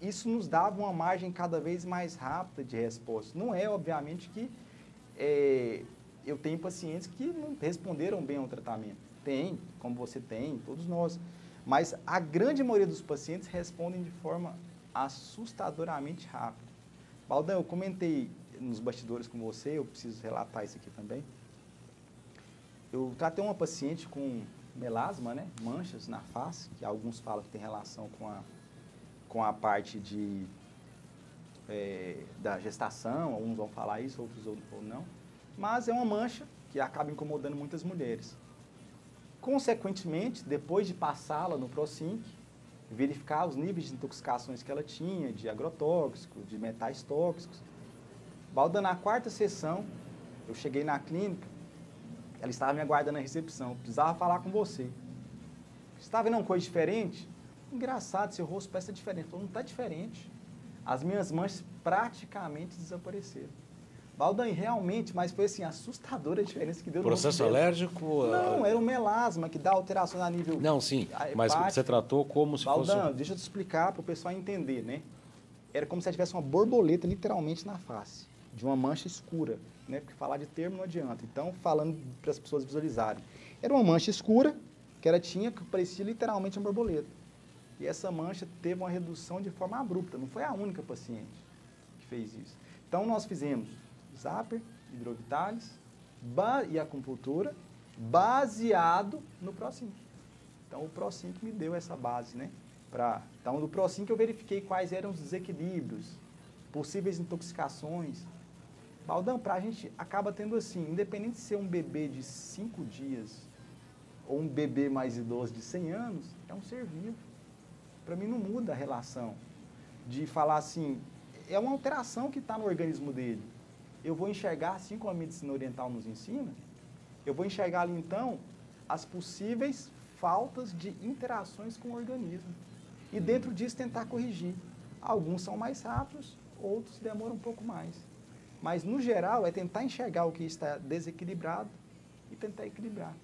isso nos dava uma margem cada vez mais rápida de resposta. Não é, obviamente, que eu tenho pacientes que não responderam bem ao tratamento. Tem, como você tem, todos nós. Mas a grande maioria dos pacientes respondem de forma assustadoramente rápida. Baldão, eu comentei nos bastidores com você, eu preciso relatar isso aqui também. Eu tratei uma paciente com melasma, né, manchas na face, que alguns falam que tem relação com a parte da gestação, alguns vão falar isso, outros ou não. Mas é uma mancha que acaba incomodando muitas mulheres. Consequentemente, depois de passá-la no ProSync, verificar os níveis de intoxicações que ela tinha, de agrotóxicos, de metais tóxicos. Balda, na 4ª sessão, eu cheguei na clínica, ela estava me aguardando na recepção, eu precisava falar com você. Você está vendo uma coisa diferente? Engraçado, seu rosto parece estar diferente. Falou, não está diferente. As minhas manchas praticamente desapareceram. Baldan, realmente, mas foi assim, assustadora a diferença que deu no processo alérgico? Não, era um melasma que dá alterações a nível... Não, sim, mas você tratou como se fosse... Baldan, deixa eu te explicar para o pessoal entender, né? Era como se tivesse uma borboleta literalmente na face, de uma mancha escura, né? Porque falar de termo não adianta. Então, falando para as pessoas visualizarem. Era uma mancha escura que ela tinha, que parecia literalmente uma borboleta. E essa mancha teve uma redução de forma abrupta, não foi a única paciente que fez isso. Então, nós fizemos Zapper, Hidrovitalis e acupuntura baseado no ProSync. Então, o ProSync me deu essa base, né? Então, no ProSync eu verifiquei quais eram os desequilíbrios, possíveis intoxicações. Baldão, a gente acaba tendo assim, independente de ser um bebê de 5 dias ou um bebê mais idoso de 100 anos, é um ser vivo. Para mim não muda a relação de falar assim, é uma alteração que está no organismo dele. Eu vou enxergar, assim como a medicina oriental nos ensina, eu vou enxergar ali então as possíveis faltas de interações com o organismo. E dentro disso tentar corrigir. Alguns são mais rápidos, outros demoram um pouco mais. Mas no geral é tentar enxergar o que está desequilibrado e tentar equilibrar.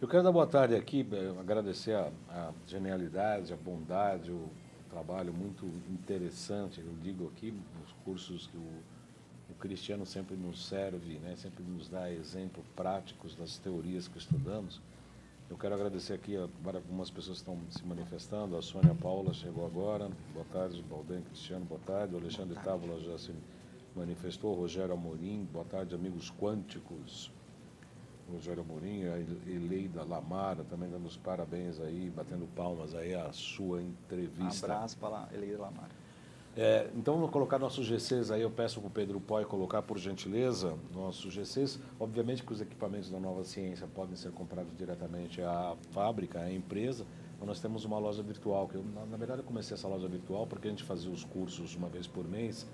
Eu quero dar boa tarde aqui, agradecer a genialidade, a bondade, o trabalho muito interessante, eu digo aqui, nos cursos que o Cristiano sempre nos serve, né, sempre nos dá exemplos práticos das teorias que estudamos. Eu quero agradecer aqui para algumas pessoas que estão se manifestando, a Sônia Paula chegou agora, boa tarde, Baldão Cristiano, boa tarde, o Alexandre Távola já se manifestou, Rogério Amorim, boa tarde, amigos quânticos. Rogério Amorim, a Eleida Lamara também dando os parabéns aí, batendo palmas aí à sua entrevista. Um abraço para a Eleida Lamara. Então, vamos colocar nossos GCs aí, eu peço para o Pedro Poi colocar, por gentileza, nossos GCs. Obviamente que os equipamentos da Nova Ciência podem ser comprados diretamente à fábrica, à empresa, mas nós temos uma loja virtual, que eu, na verdade eu comecei essa loja virtual porque a gente fazia os cursos uma vez por mês,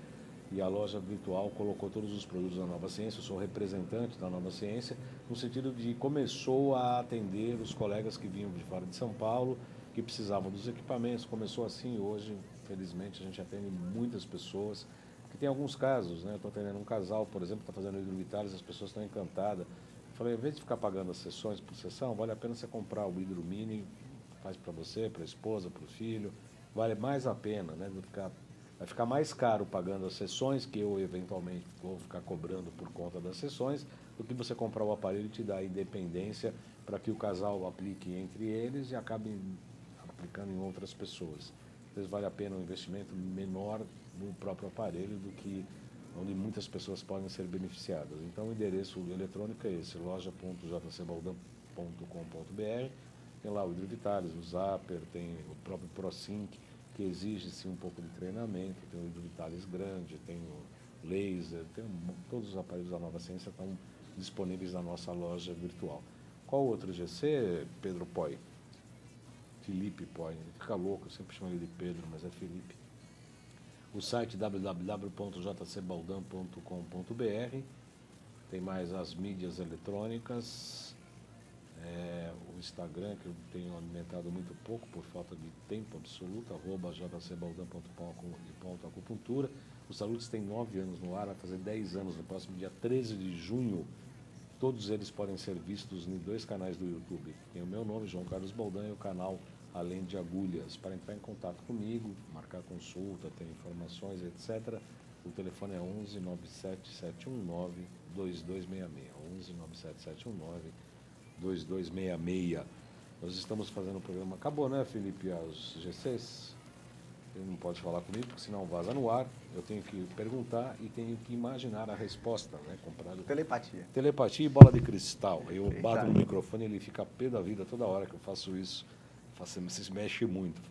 e a loja virtual colocou todos os produtos da Nova Ciência. Eu sou representante da Nova Ciência, no sentido de começou a atender os colegas que vinham de fora de São Paulo, que precisavam dos equipamentos. Começou assim, hoje, felizmente, a gente atende muitas pessoas, que tem alguns casos, né? Estou atendendo um casal, por exemplo, que está fazendo hidrovitalis, as pessoas estão encantadas. Eu falei, ao invés de ficar pagando as sessões por sessão, vale a pena você comprar o Hidro Mini, faz para você, para a esposa, para o filho, vale mais a pena, né? Vai ficar mais caro pagando as sessões, que eu eventualmente vou ficar cobrando por conta das sessões, do que você comprar o aparelho e te dar independência para que o casal aplique entre eles e acabe aplicando em outras pessoas. Às vezes vale a pena um investimento menor no próprio aparelho do que onde muitas pessoas podem ser beneficiadas. Então o endereço eletrônico é esse, loja.jcbaldão.com.br. Tem lá o Hidrovitalis, o Zapper, tem o próprio ProSync, que exige-se um pouco de treinamento, tem o Hidrovitalis grande, tem o laser, todos os aparelhos da Nova Ciência estão disponíveis na nossa loja virtual. Qual outro GC, Pedro Poi? Felipe Poi, ele fica louco, eu sempre chamo ele de Pedro, mas é Felipe. O site www.jcbaldão.com.br, tem mais as mídias eletrônicas, O Instagram, que eu tenho alimentado muito pouco por falta de tempo absoluto, @jcbaldan.com.acupuntura. O Salutes tem 9 anos no ar, vai fazer 10 anos no próximo dia 13 de junho. Todos eles podem ser vistos em 2 canais do YouTube. Tem o meu nome, João Carlos Baldan, e o canal Além de Agulhas. Para entrar em contato comigo, marcar consulta, ter informações, etc., o telefone é 11 97 719 2266. 11 97 719 2266. Nós estamos fazendo o programa. Acabou, né, Felipe? As GCs? Ele não pode falar comigo, porque senão vaza no ar. Eu tenho que perguntar e tenho que imaginar a resposta, né? Comprado. Telepatia. Telepatia e bola de cristal. Eu bato no microfone e ele fica pé da vida toda hora que eu faço isso. Se mexe muito.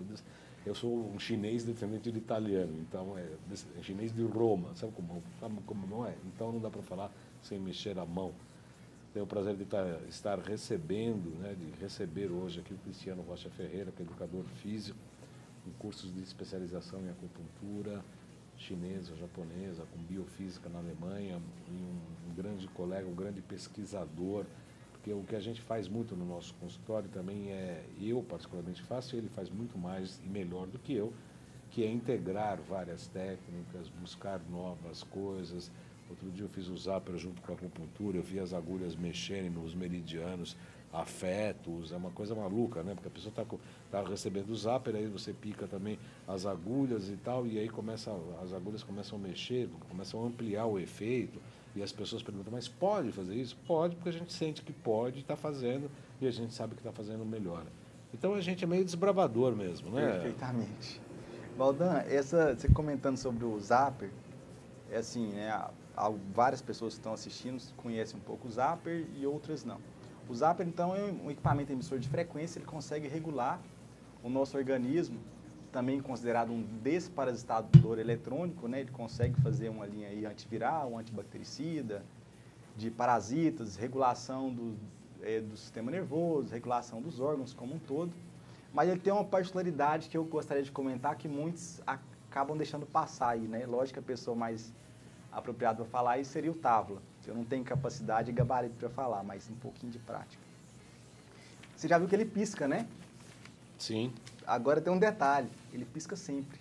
Eu sou um chinês descendente de italiano, então é chinês de Roma. Sabe como não é? Então não dá para falar sem mexer a mão. Tenho o prazer de estar recebendo, né, de receber hoje aqui o Cristiano Rocha Ferreira, que é educador físico, com cursos de especialização em acupuntura chinesa, japonesa, com biofísica na Alemanha, e um grande colega, um grande pesquisador, porque o que a gente faz muito no nosso consultório também eu particularmente faço, e ele faz muito mais e melhor do que eu, que é integrar várias técnicas, buscar novas coisas. Outro dia eu fiz o Zapper junto com a acupuntura, eu vi as agulhas mexerem nos meridianos, afetos, é uma coisa maluca, né? Porque a pessoa tá recebendo o Zapper, aí você pica também as agulhas e tal, e aí as agulhas começam a mexer, começam a ampliar o efeito, e as pessoas perguntam, mas pode fazer isso? Pode, porque a gente sente que pode, está fazendo, e a gente sabe que está fazendo melhor. Então a gente é meio desbravador mesmo, né? Perfeitamente. Baldan, você comentando sobre o Zapper, é assim, né? Várias pessoas que estão assistindo conhecem um pouco o Zapper e outras não. O Zapper, então, é um equipamento emissor de frequência, ele consegue regular o nosso organismo, também considerado um desparasitador eletrônico, né? Ele consegue fazer uma linha aí antiviral, antibactericida, de parasitas, regulação do sistema nervoso, regulação dos órgãos como um todo. Mas ele tem uma particularidade que eu gostaria de comentar, que muitos acabam deixando passar aí, né? Lógico que a pessoa mais apropriada para falar isso seria o Távola. Eu não tenho capacidade e gabarito para falar, mas um pouquinho de prática. Você já viu que ele pisca, né? Sim. Agora tem um detalhe, ele pisca sempre.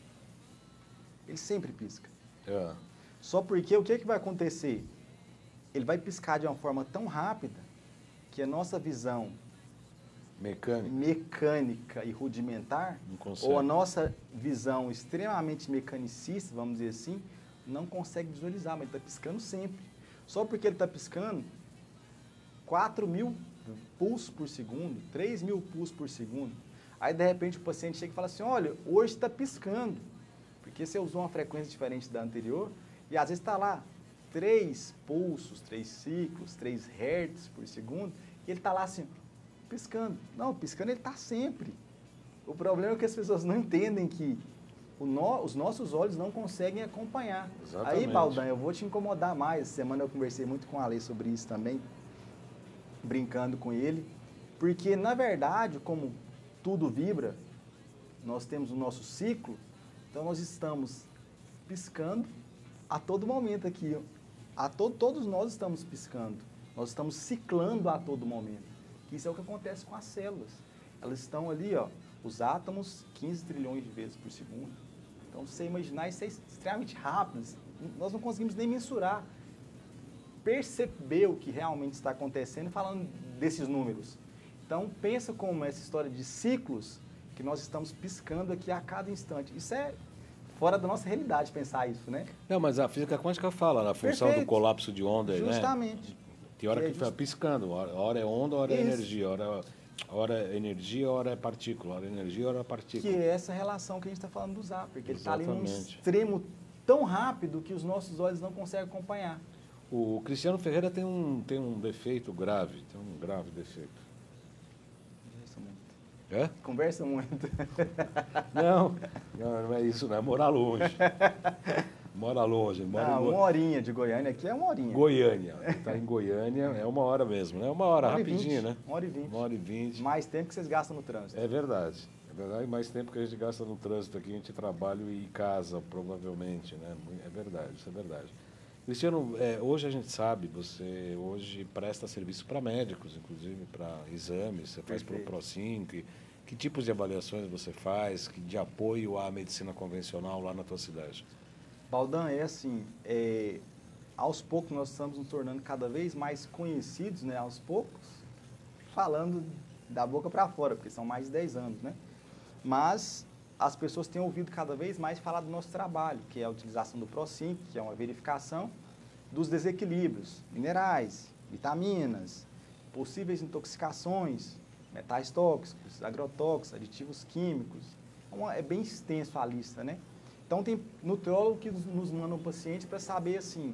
Ele sempre pisca. É. Só porque o que vai acontecer? Ele vai piscar de uma forma tão rápida que a nossa visão mecânica e rudimentar, ou a nossa visão extremamente mecanicista, vamos dizer assim, não consegue visualizar, mas ele está piscando sempre. Só porque ele está piscando 4.000 pulsos por segundo, 3.000 pulsos por segundo. Aí, de repente, o paciente chega e fala assim, olha, hoje está piscando, porque você usou uma frequência diferente da anterior, e às vezes está lá 3 pulsos, 3 ciclos, 3 hertz por segundo, e ele está lá assim, piscando. Não, piscando ele está sempre. O problema é que as pessoas não entendem que os nossos olhos não conseguem acompanhar. Exatamente. Aí, Baldan, eu vou te incomodar mais. Essa semana eu conversei muito com a Ale sobre isso também, brincando com ele, porque, na verdade, como tudo vibra, nós temos o nosso ciclo, então nós estamos piscando a todo momento aqui. Todos nós estamos piscando, nós estamos ciclando a todo momento. Isso é o que acontece com as células. Elas estão ali, ó, os átomos, 15 trilhões de vezes por segundo. Então, se você imaginar, isso é extremamente rápido, nós não conseguimos nem mensurar, perceber o que realmente está acontecendo falando desses números. Então, pensa como essa história de ciclos que nós estamos piscando aqui a cada instante. Isso é fora da nossa realidade pensar isso, né? Não, mas a física quântica fala na função do colapso de onda, justamente, né? Tem hora que fica piscando, hora é onda, hora é energia, hora é energia, hora é partícula, hora é energia, hora é partícula. Que é essa relação que a gente está falando do Zapper, porque ele está ali num extremo tão rápido que os nossos olhos não conseguem acompanhar. O Cristiano Ferreira tem um defeito grave, tem um grave defeito. É? Conversa muito. Não é isso, não é morar longe. Mora longe. Uma horinha de Goiânia, aqui é uma horinha. Goiânia. Está em Goiânia, é uma hora mesmo, né? Uma hora rapidinho, né? 1h20. 1h20. Mais tempo que vocês gastam no trânsito. É verdade. É verdade, mais tempo que a gente gasta no trânsito aqui, a gente trabalha e casa, provavelmente, né? É verdade, isso é verdade. Cristiano, hoje a gente sabe, você hoje presta serviço para médicos, inclusive para exames, você faz para o ProSync. Que tipos de avaliações você faz, de apoio à medicina convencional lá na tua cidade? Baldan, é assim, aos poucos nós estamos nos tornando cada vez mais conhecidos, né? Aos poucos, falando da boca para fora, porque são mais de 10 anos, né? Mas as pessoas têm ouvido cada vez mais falar do nosso trabalho, que é a utilização do ProSync, que é uma verificação dos desequilíbrios minerais, vitaminas, possíveis intoxicações, metais tóxicos, agrotóxicos, aditivos químicos. É bem extenso a lista, né? Então, tem nutriólogo que nos manda um paciente para saber, assim,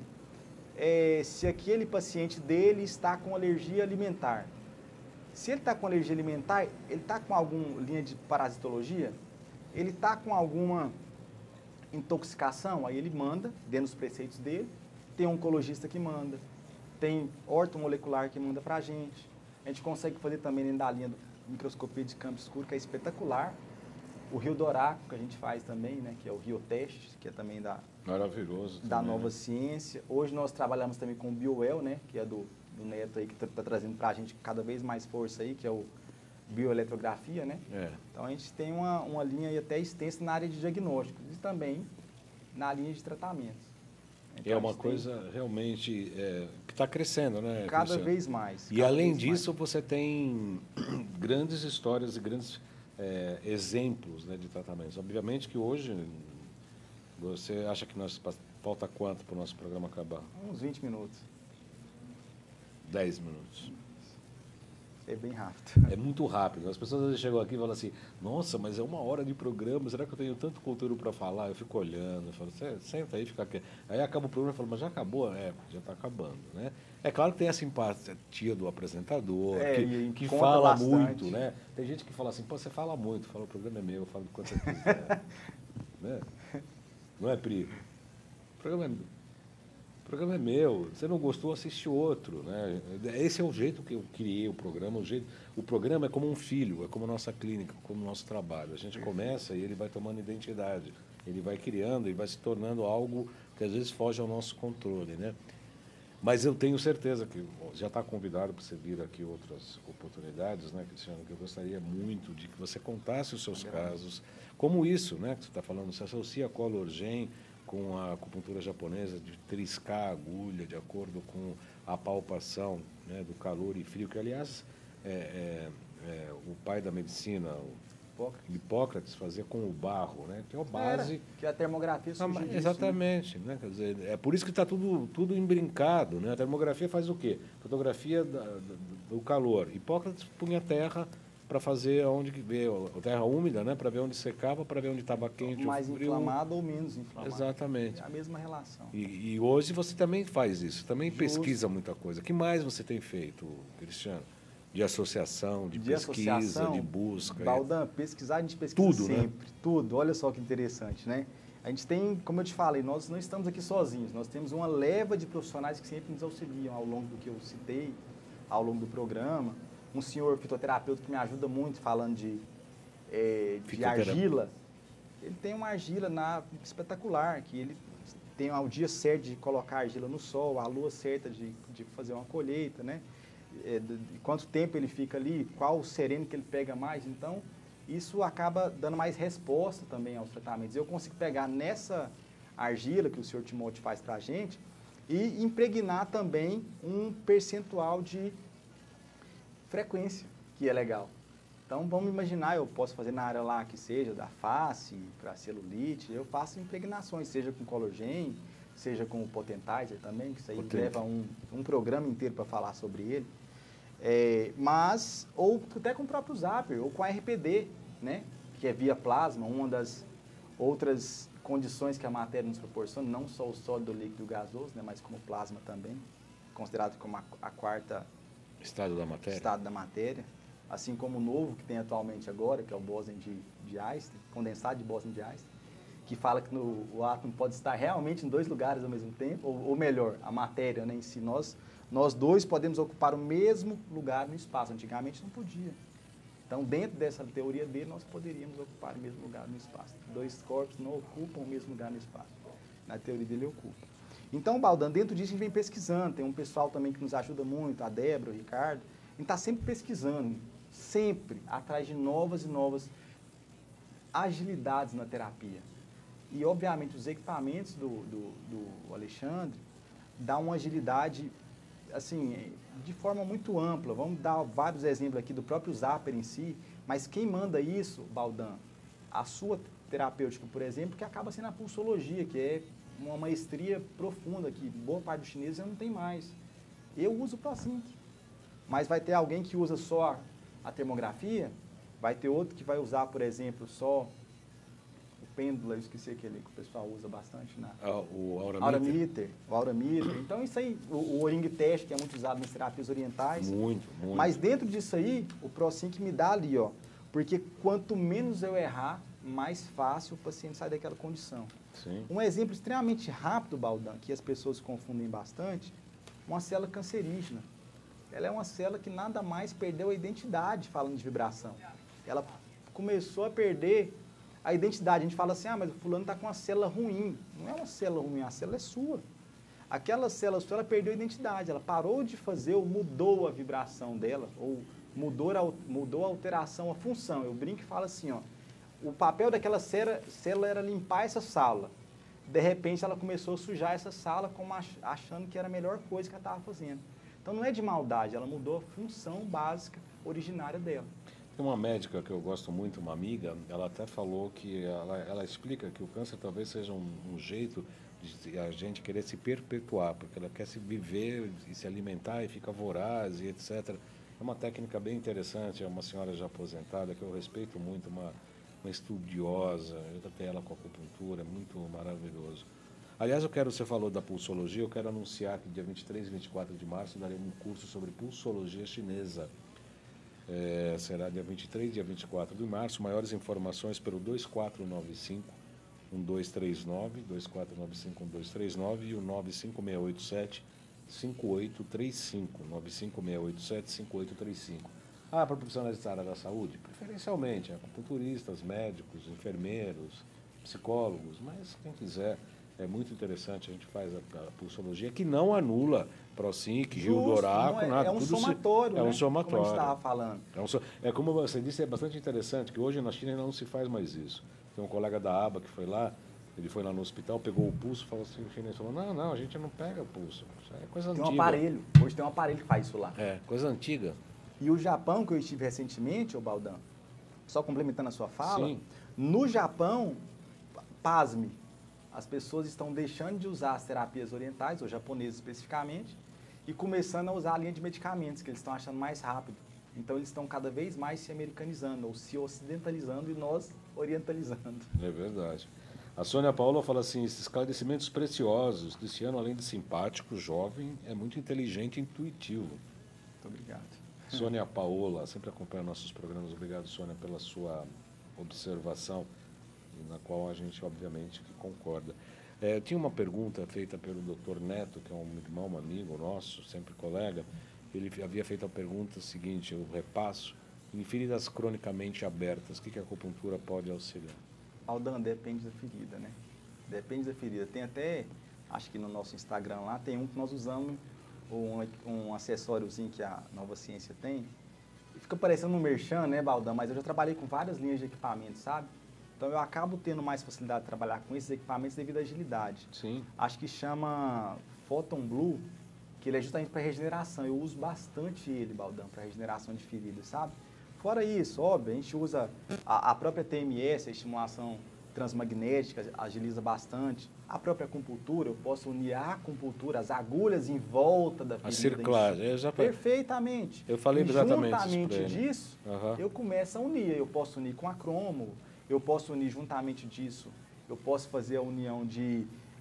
se aquele paciente dele está com alergia alimentar. Se ele está com alergia alimentar, ele está com alguma linha de parasitologia? Ele está com alguma intoxicação? Aí ele manda, dentro dos preceitos dele. Tem um oncologista que manda, tem ortomolecular que manda para a gente. A gente consegue fazer também dentro da linha do microscopia de campo escuro, que é espetacular. O Rio Doraco, que a gente faz também, né, que é o Rio Teste, que é também maravilhoso da também, Nova né? Ciência. Hoje nós trabalhamos também com o BioWell, né, que é do Neto aí, que está trazendo para a gente cada vez mais força aí, que é o bioeletrografia, né? Então a gente tem uma linha aí até extensa na área de diagnósticos e também na linha de tratamentos. Então, É uma coisa realmente que está crescendo, né, cada Cristiano? vez mais. E além disso, você tem grandes histórias e grandes exemplos, né, de tratamentos. Obviamente que hoje, você acha que falta quanto para o nosso programa acabar? Uns 20 minutos. 10 minutos. É bem rápido. É muito rápido. As pessoas às vezes chegam aqui e falam assim, nossa, mas é 1 hora de programa, será que eu tenho tanto conteúdo para falar? Eu fico olhando, eu falo, senta aí, fica quieto. Aí acaba o programa e falo, mas já acabou? Já está acabando, né? É claro que tem a simpatia do apresentador, que fala bastante. muito, né? Tem gente que fala assim, pô, você fala muito, fala, o programa é meu, eu falo do quanto você quiser. Né? Não é, Pri? O programa é meu, você não gostou, assiste outro, né? Esse é o jeito que eu criei o programa, o programa é como um filho, é como a nossa clínica, como o nosso trabalho. A gente começa e ele vai tomando identidade, ele vai criando e vai se tornando algo que às vezes foge ao nosso controle, né? Mas eu tenho certeza que já está convidado para você vir aqui outras oportunidades, né, Cristiano? Que eu gostaria muito de que você contasse os seus casos, como isso, né, que você está falando, se associa a Color Gen com a acupuntura japonesa de triscar a agulha de acordo com a palpação, né, do calor e frio, que aliás o pai da medicina, Hipócrates, fazia com o barro, né, que é a base. Que a termografia surgiu disso, exatamente, né? Quer dizer, é por isso que está tudo embrincado, né? A termografia faz o quê? Fotografia do calor. Hipócrates punha terra para fazer onde ver a terra úmida, né? Para ver onde secava, para ver onde estava quente mais ou frio. inflamado ou menos inflamado. Exatamente. É a mesma relação. E hoje você também faz isso, também Justo. pesquisa muita coisa. O que mais você tem feito, Cristiano? De associação, de pesquisa, de busca. Baldan, pesquisar, a gente pesquisa tudo, sempre. Né? Tudo. Olha só que interessante, né? A gente tem, como eu te falei, nós não estamos aqui sozinhos. Nós temos uma leva de profissionais que sempre nos auxiliam ao longo do que eu citei, ao longo do programa. Um senhor fitoterapeuta que me ajuda muito falando de argila. Ele tem uma argila espetacular, que ele tem o dia certo de colocar a argila no sol, a lua certa de fazer uma colheita, né? Quanto tempo ele fica ali, qual o sereno que ele pega mais. Então, isso acaba dando mais resposta também aos tratamentos. Eu consigo pegar nessa argila que o senhor Timóteo faz para a gente e impregnar também um percentual de frequência, que é legal. Então, vamos imaginar, eu posso fazer na área lá que seja da face, para celulite, eu faço impregnações, seja com Collagen, seja com o Potentizer também, que isso aí leva um programa inteiro para falar sobre ele. Ou até com o próprio Zapper, ou com a RPD, né? Que é via plasma, uma das outras condições que a matéria nos proporciona, não só o sólido, o líquido e o gasoso, né? Mas como o plasma também, considerado como a quarta estado da matéria. Assim como o novo que tem atualmente agora, que é o Bose de Einstein, condensado de Bose de Einstein, que fala que o átomo pode estar realmente em 2 lugares ao mesmo tempo, ou melhor, a matéria, né, em si. Nós dois podemos ocupar o mesmo lugar no espaço. Antigamente não podia. Então, dentro dessa teoria dele, nós poderíamos ocupar o mesmo lugar no espaço. 2 corpos não ocupam o mesmo lugar no espaço. Na teoria dele, ocupam. Então, Baldan, dentro disso a gente vem pesquisando. Tem um pessoal também que nos ajuda muito, a Débora, o Ricardo. A gente está sempre pesquisando, sempre atrás de novas e novas agilidades na terapia. E, obviamente, os equipamentos do Alexandre dão uma agilidade, assim, de forma muito ampla. Vamos dar vários exemplos aqui do próprio Zapper em si, mas quem manda isso, Baldan? A sua terapêutica, por exemplo, que acaba sendo a pulsologia, que é uma maestria profunda que boa parte dos chineses não tem mais. Eu uso o ProSync, mas vai ter alguém que usa só a termografia, vai ter outro que vai usar, por exemplo, só o pêndulo, eu esqueci aquele que o pessoal usa bastante. O Aurameter. O Aurameter. Então, isso aí, o O-Ring Test, que é muito usado nas terapias orientais. Muito. Mas dentro disso aí, o ProSync me dá ali, ó, porque quanto menos eu errar, mais fácil o paciente sai daquela condição. Sim. Um exemplo extremamente rápido, Baldan, que as pessoas confundem bastante, uma célula cancerígena. Ela é uma célula que nada mais perdeu a identidade, falando de vibração. Ela começou a perder a identidade. A gente fala assim, mas o fulano está com uma célula ruim. Não é uma célula ruim, a célula é sua. Aquela célula sua, ela perdeu a identidade. Ela parou de fazer ou mudou a vibração dela, ou mudou a alteração, a função. Eu brinco e falo assim, ó, o papel daquela célula era limpar essa sala. De repente, ela começou a sujar essa sala como achando que era a melhor coisa que ela estava fazendo. Então, não é de maldade, ela mudou a função básica originária dela. Tem uma médica que eu gosto muito, uma amiga, ela até falou que ela explica que o câncer talvez seja um jeito de a gente querer se perpetuar, porque ela quer se viver e se alimentar e fica voraz e etc. É uma técnica bem interessante, é uma senhora já aposentada que eu respeito muito, uma estudiosa, eu tratei ela com acupuntura, muito maravilhoso. Aliás, você falou da pulsologia, eu quero anunciar que dia 23 e 24 de março darei um curso sobre pulsologia chinesa. Será dia 23 e dia 24 de março. Maiores informações pelo 2495-1239, 2495-1239 e o 95687-5835, 95687-5835. Para profissionais da área da saúde, preferencialmente, acupunturistas, médicos, enfermeiros, psicólogos, mas quem quiser, é muito interessante, a gente faz a pulsologia, que não anula ProSync, Rio do Oraco, nada. É um somatório, é um somatório. Como a gente estava falando. Como você disse, é bastante interessante, que hoje na China ainda não se faz mais isso. Tem um colega da ABA que foi lá, ele foi lá no hospital, pegou o pulso, falou assim, o chinês falou, não, a gente não pega o pulso, isso é coisa antiga. Tem um aparelho, hoje tem um aparelho que faz isso lá. Coisa antiga. E o Japão, que eu estive recentemente, ô Baldan, só complementando a sua fala, Sim. No Japão, pasme, as pessoas estão deixando de usar as terapias orientais, ou japonesas especificamente, e começando a usar a linha de medicamentos, que eles estão achando mais rápido. Então, eles estão cada vez mais se americanizando, ou se ocidentalizando, e nós orientalizando. É verdade. A Sônia Paula fala assim, esses esclarecimentos preciosos, Cristiano, além de simpático, jovem, é muito inteligente e intuitivo. Muito obrigado. Sônia Paola, sempre acompanha nossos programas. Obrigado, Sônia, pela sua observação, na qual a gente, obviamente, que concorda. Tinha uma pergunta feita pelo Dr. Neto, que é um irmão, um amigo nosso, sempre colega. Ele havia feito a pergunta seguinte, eu repasso, em feridas cronicamente abertas, o que a acupuntura pode auxiliar? Aldan, depende da ferida, né? Depende da ferida. Tem até, acho que no nosso Instagram lá, tem um que nós usamos, um acessóriozinho que a Nova Ciência tem. E fica parecendo um merchan, né, Baldan? Mas eu já trabalhei com várias linhas de equipamentos, sabe? Então eu acabo tendo mais facilidade de trabalhar com esses equipamentos devido à agilidade. Sim. Acho que chama Photon Blue, que ele é justamente para regeneração. Eu uso bastante ele, Baldan, para regeneração de feridas, sabe? Fora isso, óbvio, a gente usa a própria TMS, a estimulação transmagnética, agiliza bastante. A própria acupuntura, eu posso unir a acupuntura, as agulhas em volta da ferida. A circlagem, perfeitamente. Eu falei exatamente juntamente disso, eu começo a unir. Eu posso unir com a cromo, eu posso unir juntamente disso, eu posso fazer a união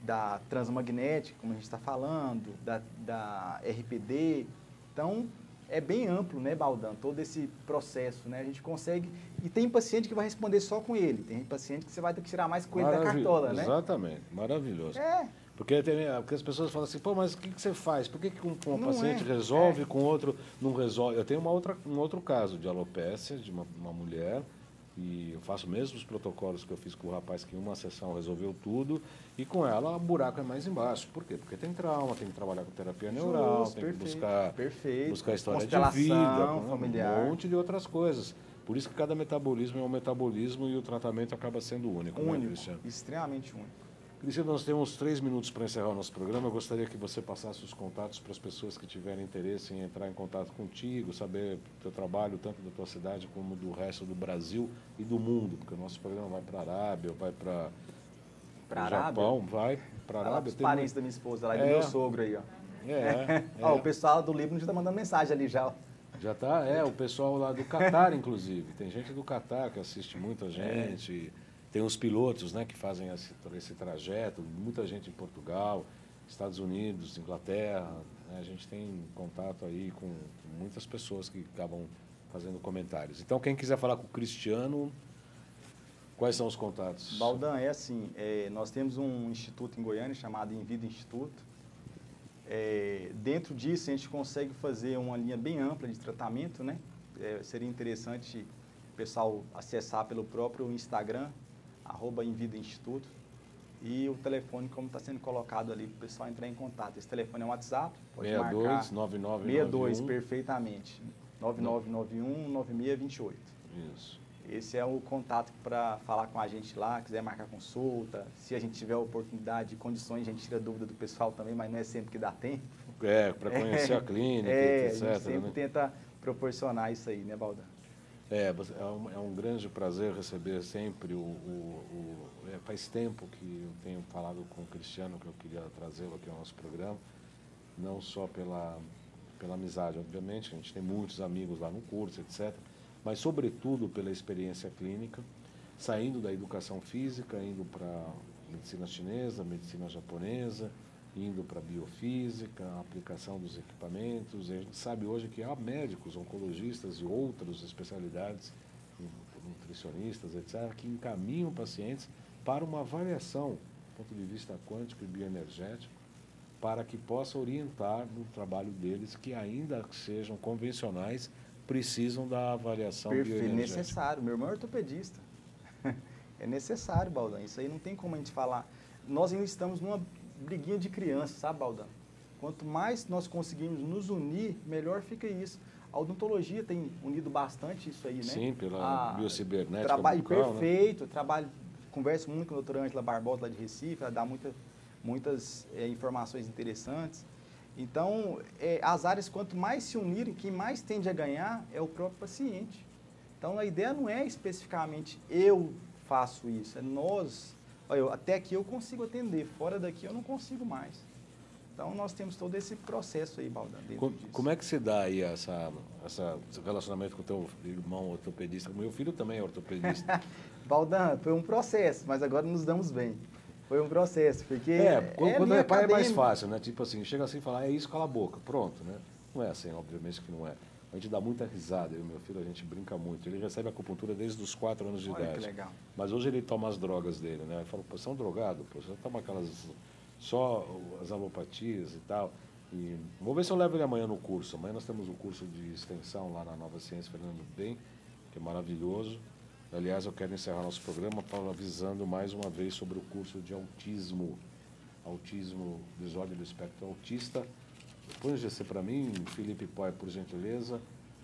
da transmagnética, como a gente está falando, da RPD. Então, é bem amplo, né, Baldan, todo esse processo, né? A gente consegue... E tem paciente que vai responder só com ele. Tem paciente que você vai ter que tirar mais coelho da cartola, né? Exatamente, maravilhoso. Porque as pessoas falam assim, mas o que você faz? Por que um paciente resolve, com outro não resolve? Eu tenho um outro caso de alopécia, de uma mulher E eu faço mesmo os protocolos que eu fiz com o rapaz que em uma sessão resolveu tudo, e com ela o buraco é mais embaixo. Por quê? Porque tem trauma, tem que trabalhar com terapia neural, tem que buscar história de vida, familiar. Um monte de outras coisas. Por isso que cada metabolismo é um metabolismo e o tratamento acaba sendo único, né, Cristiano? Extremamente único. Cristiano, nós temos 3 minutos para encerrar o nosso programa. Eu gostaria que você passasse os contatos para as pessoas que tiverem interesse em entrar em contato contigo, saber do teu trabalho, tanto da tua cidade como do resto do Brasil e do mundo, porque o nosso programa vai para a Arábia, vai para o Japão, vai para a Arábia. Os parentes da minha esposa lá e do meu sogro aí, ó. Ó, o pessoal do Líbano já está mandando mensagem ali já. Já está, o pessoal lá do Catar, inclusive. Tem gente do Catar que assiste muita gente. Tem os pilotos, né, que fazem esse trajeto, muita gente em Portugal, Estados Unidos, Inglaterra. Né, a gente tem contato aí com muitas pessoas que acabam fazendo comentários. Então, quem quiser falar com o Cristiano, quais são os contatos? Baldan, é assim, nós temos um instituto em Goiânia chamado Envida Instituto. Dentro disso, a gente consegue fazer uma linha bem ampla de tratamento, né? Seria interessante o pessoal acessar pelo próprio Instagram, @envidainstituto, e o telefone, como está sendo colocado ali, para o pessoal entrar em contato. Esse telefone é um WhatsApp, pode 62 9991. 62, perfeitamente. 9991-9628. Isso. Esse é o contato para falar com a gente lá, quiser marcar consulta. Se a gente tiver oportunidade e condições, a gente tira dúvida do pessoal também, mas não é sempre que dá tempo. Para conhecer a clínica, etc. A gente sempre tenta proporcionar isso aí, né, Baldan? É um grande prazer receber sempre faz tempo que eu tenho falado com o Cristiano, que eu queria trazê-lo aqui ao nosso programa, não só pela amizade, obviamente, a gente tem muitos amigos lá no curso, etc., mas sobretudo pela experiência clínica, saindo da educação física, indo para medicina chinesa, medicina japonesa, indo para a biofísica, a aplicação dos equipamentos. A gente sabe hoje que há médicos, oncologistas e outras especialidades, nutricionistas, etc., que encaminham pacientes para uma avaliação do ponto de vista quântico e bioenergético, para que possa orientar no trabalho deles, que ainda sejam convencionais, precisam da avaliação bioenergética. Necessário. Meu irmão é ortopedista. É necessário, Baldan. Isso aí não tem como a gente falar. Nós ainda estamos numa briguinha de criança, sabe, Baldan? Quanto mais nós conseguimos nos unir, melhor fica isso. A odontologia tem unido bastante isso aí, né? Sim, pela biocibernética trabalho bucal, perfeito, né? Converso muito com a doutora Ângela Barbosa, lá de Recife, ela dá muitas informações interessantes. Então, as áreas, quanto mais se unirem, quem mais tende a ganhar é o próprio paciente. Então, a ideia não é especificamente eu faço isso, é nós. Até aqui eu consigo atender, fora daqui eu não consigo mais. Então, nós temos todo esse processo aí, Baldan, dentro disso. Como é que se dá aí esse relacionamento com o teu irmão ortopedista? O meu filho também é ortopedista. Baldan, foi um processo, mas agora nos damos bem. Foi um processo, porque... quando é pai é mais fácil, né? Tipo assim, chega assim e fala, é isso, cala a boca, pronto, né? Não é assim, obviamente que não é. A gente dá muita risada, eu e meu filho, a gente brinca muito. Ele recebe acupuntura desde os 4 anos de idade. Que legal. Mas hoje ele toma as drogas dele, né? Ele fala, pô, você é um drogado, pô, você toma só as alopatias e tal. E vou ver se eu levo ele amanhã no curso. Amanhã nós temos um curso de extensão lá na Nova Ciência Fernando Bem, que é maravilhoso. Aliás, eu quero encerrar nosso programa avisando mais uma vez sobre o curso de autismo desordem do espectro autista. Põe o GC para mim, Felipe Poy, por gentileza,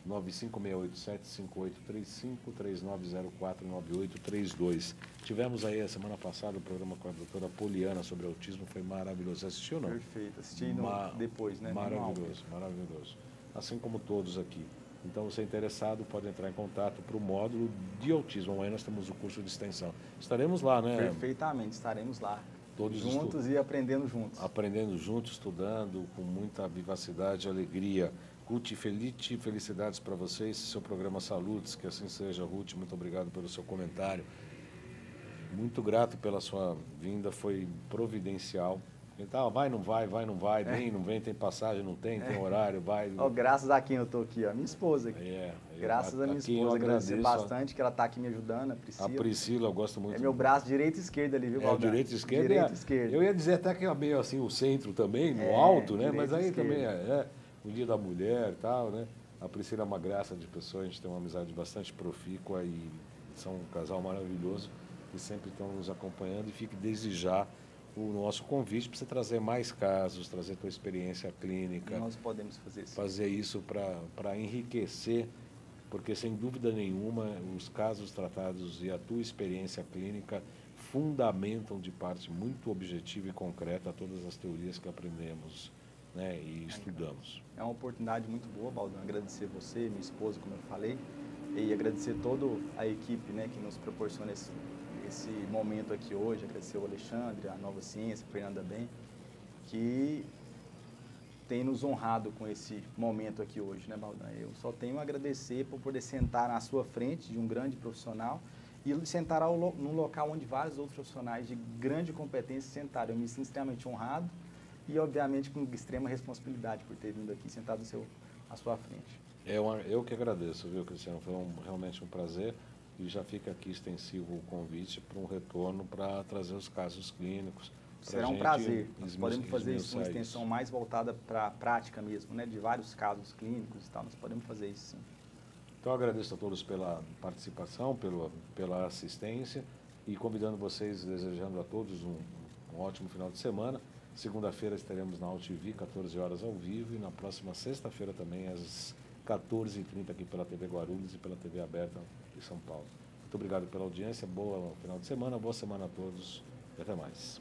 95687-5835-3904-9832. Tivemos aí a semana passada o programa com a doutora Poliana sobre autismo, foi maravilhoso. Você assistiu ou não? Perfeito, assisti depois, né? Maravilhoso. Assim como todos aqui. Então, você é interessado, pode entrar em contato para o módulo de autismo. Amanhã nós temos o curso de extensão. Estaremos lá, né? Perfeitamente, estaremos lá. Todos juntos e aprendendo juntos. Aprendendo juntos, estudando, com muita vivacidade e alegria. Ruth, felicidades para vocês. Seu programa Saludes, que assim seja, Ruth. Muito obrigado pelo seu comentário. Muito grato pela sua vinda, foi providencial. Então, vai, não vai, vem, não vem, tem passagem, não tem horário, vai. Graças a quem eu estou aqui, a minha esposa aqui. Graças a minha esposa, agradeço bastante que ela está aqui me ajudando, a Priscila. A Priscila, eu gosto muito. É meu braço direito e esquerdo ali, viu, Baldan? Direito e esquerdo. Eu ia dizer até que é meio assim o centro também, no alto, né? Mas aí também o Dia da Mulher e tal, né? A Priscila é uma graça de pessoa, a gente tem uma amizade bastante profícua e são um casal maravilhoso que sempre estão nos acompanhando, e fique desde já o nosso convite para você trazer mais casos, trazer tua experiência clínica. Nós podemos fazer isso. Fazer isso para enriquecer, porque sem dúvida nenhuma os casos tratados e a tua experiência clínica fundamentam de parte muito objetiva e concreta todas as teorias que aprendemos, né, e estudamos. É uma oportunidade muito boa, Baldão, agradecer você, minha esposa, como eu falei, e agradecer toda a equipe, né, que nos proporciona esse momento aqui hoje, agradecer o Alexandre, a Nova Ciência, a Fernanda Bem, que tem nos honrado com esse momento aqui hoje, né, Baldão? Eu só tenho a agradecer por poder sentar na sua frente de um grande profissional e sentar num local onde vários outros profissionais de grande competência sentaram. Eu me sinto extremamente honrado e, obviamente, com extrema responsabilidade por ter vindo aqui sentado à sua frente. Eu que agradeço, viu, Cristiano? Foi realmente um prazer. E já fica aqui extensivo o convite para um retorno para trazer os casos clínicos. Será um prazer. Nós podemos fazer isso uma extensão mais voltada para a prática mesmo, né? De vários casos clínicos e tal. Nós podemos fazer isso sim. Então, eu agradeço a todos pela participação, pela assistência, e convidando vocês, desejando a todos um ótimo final de semana. Segunda-feira estaremos na UTV, 14 horas ao vivo, e na próxima sexta-feira também, às 14h30, aqui pela TV Guarulhos e pela TV Aberta de São Paulo. Muito obrigado pela audiência, bom final de semana, boa semana a todos e até mais.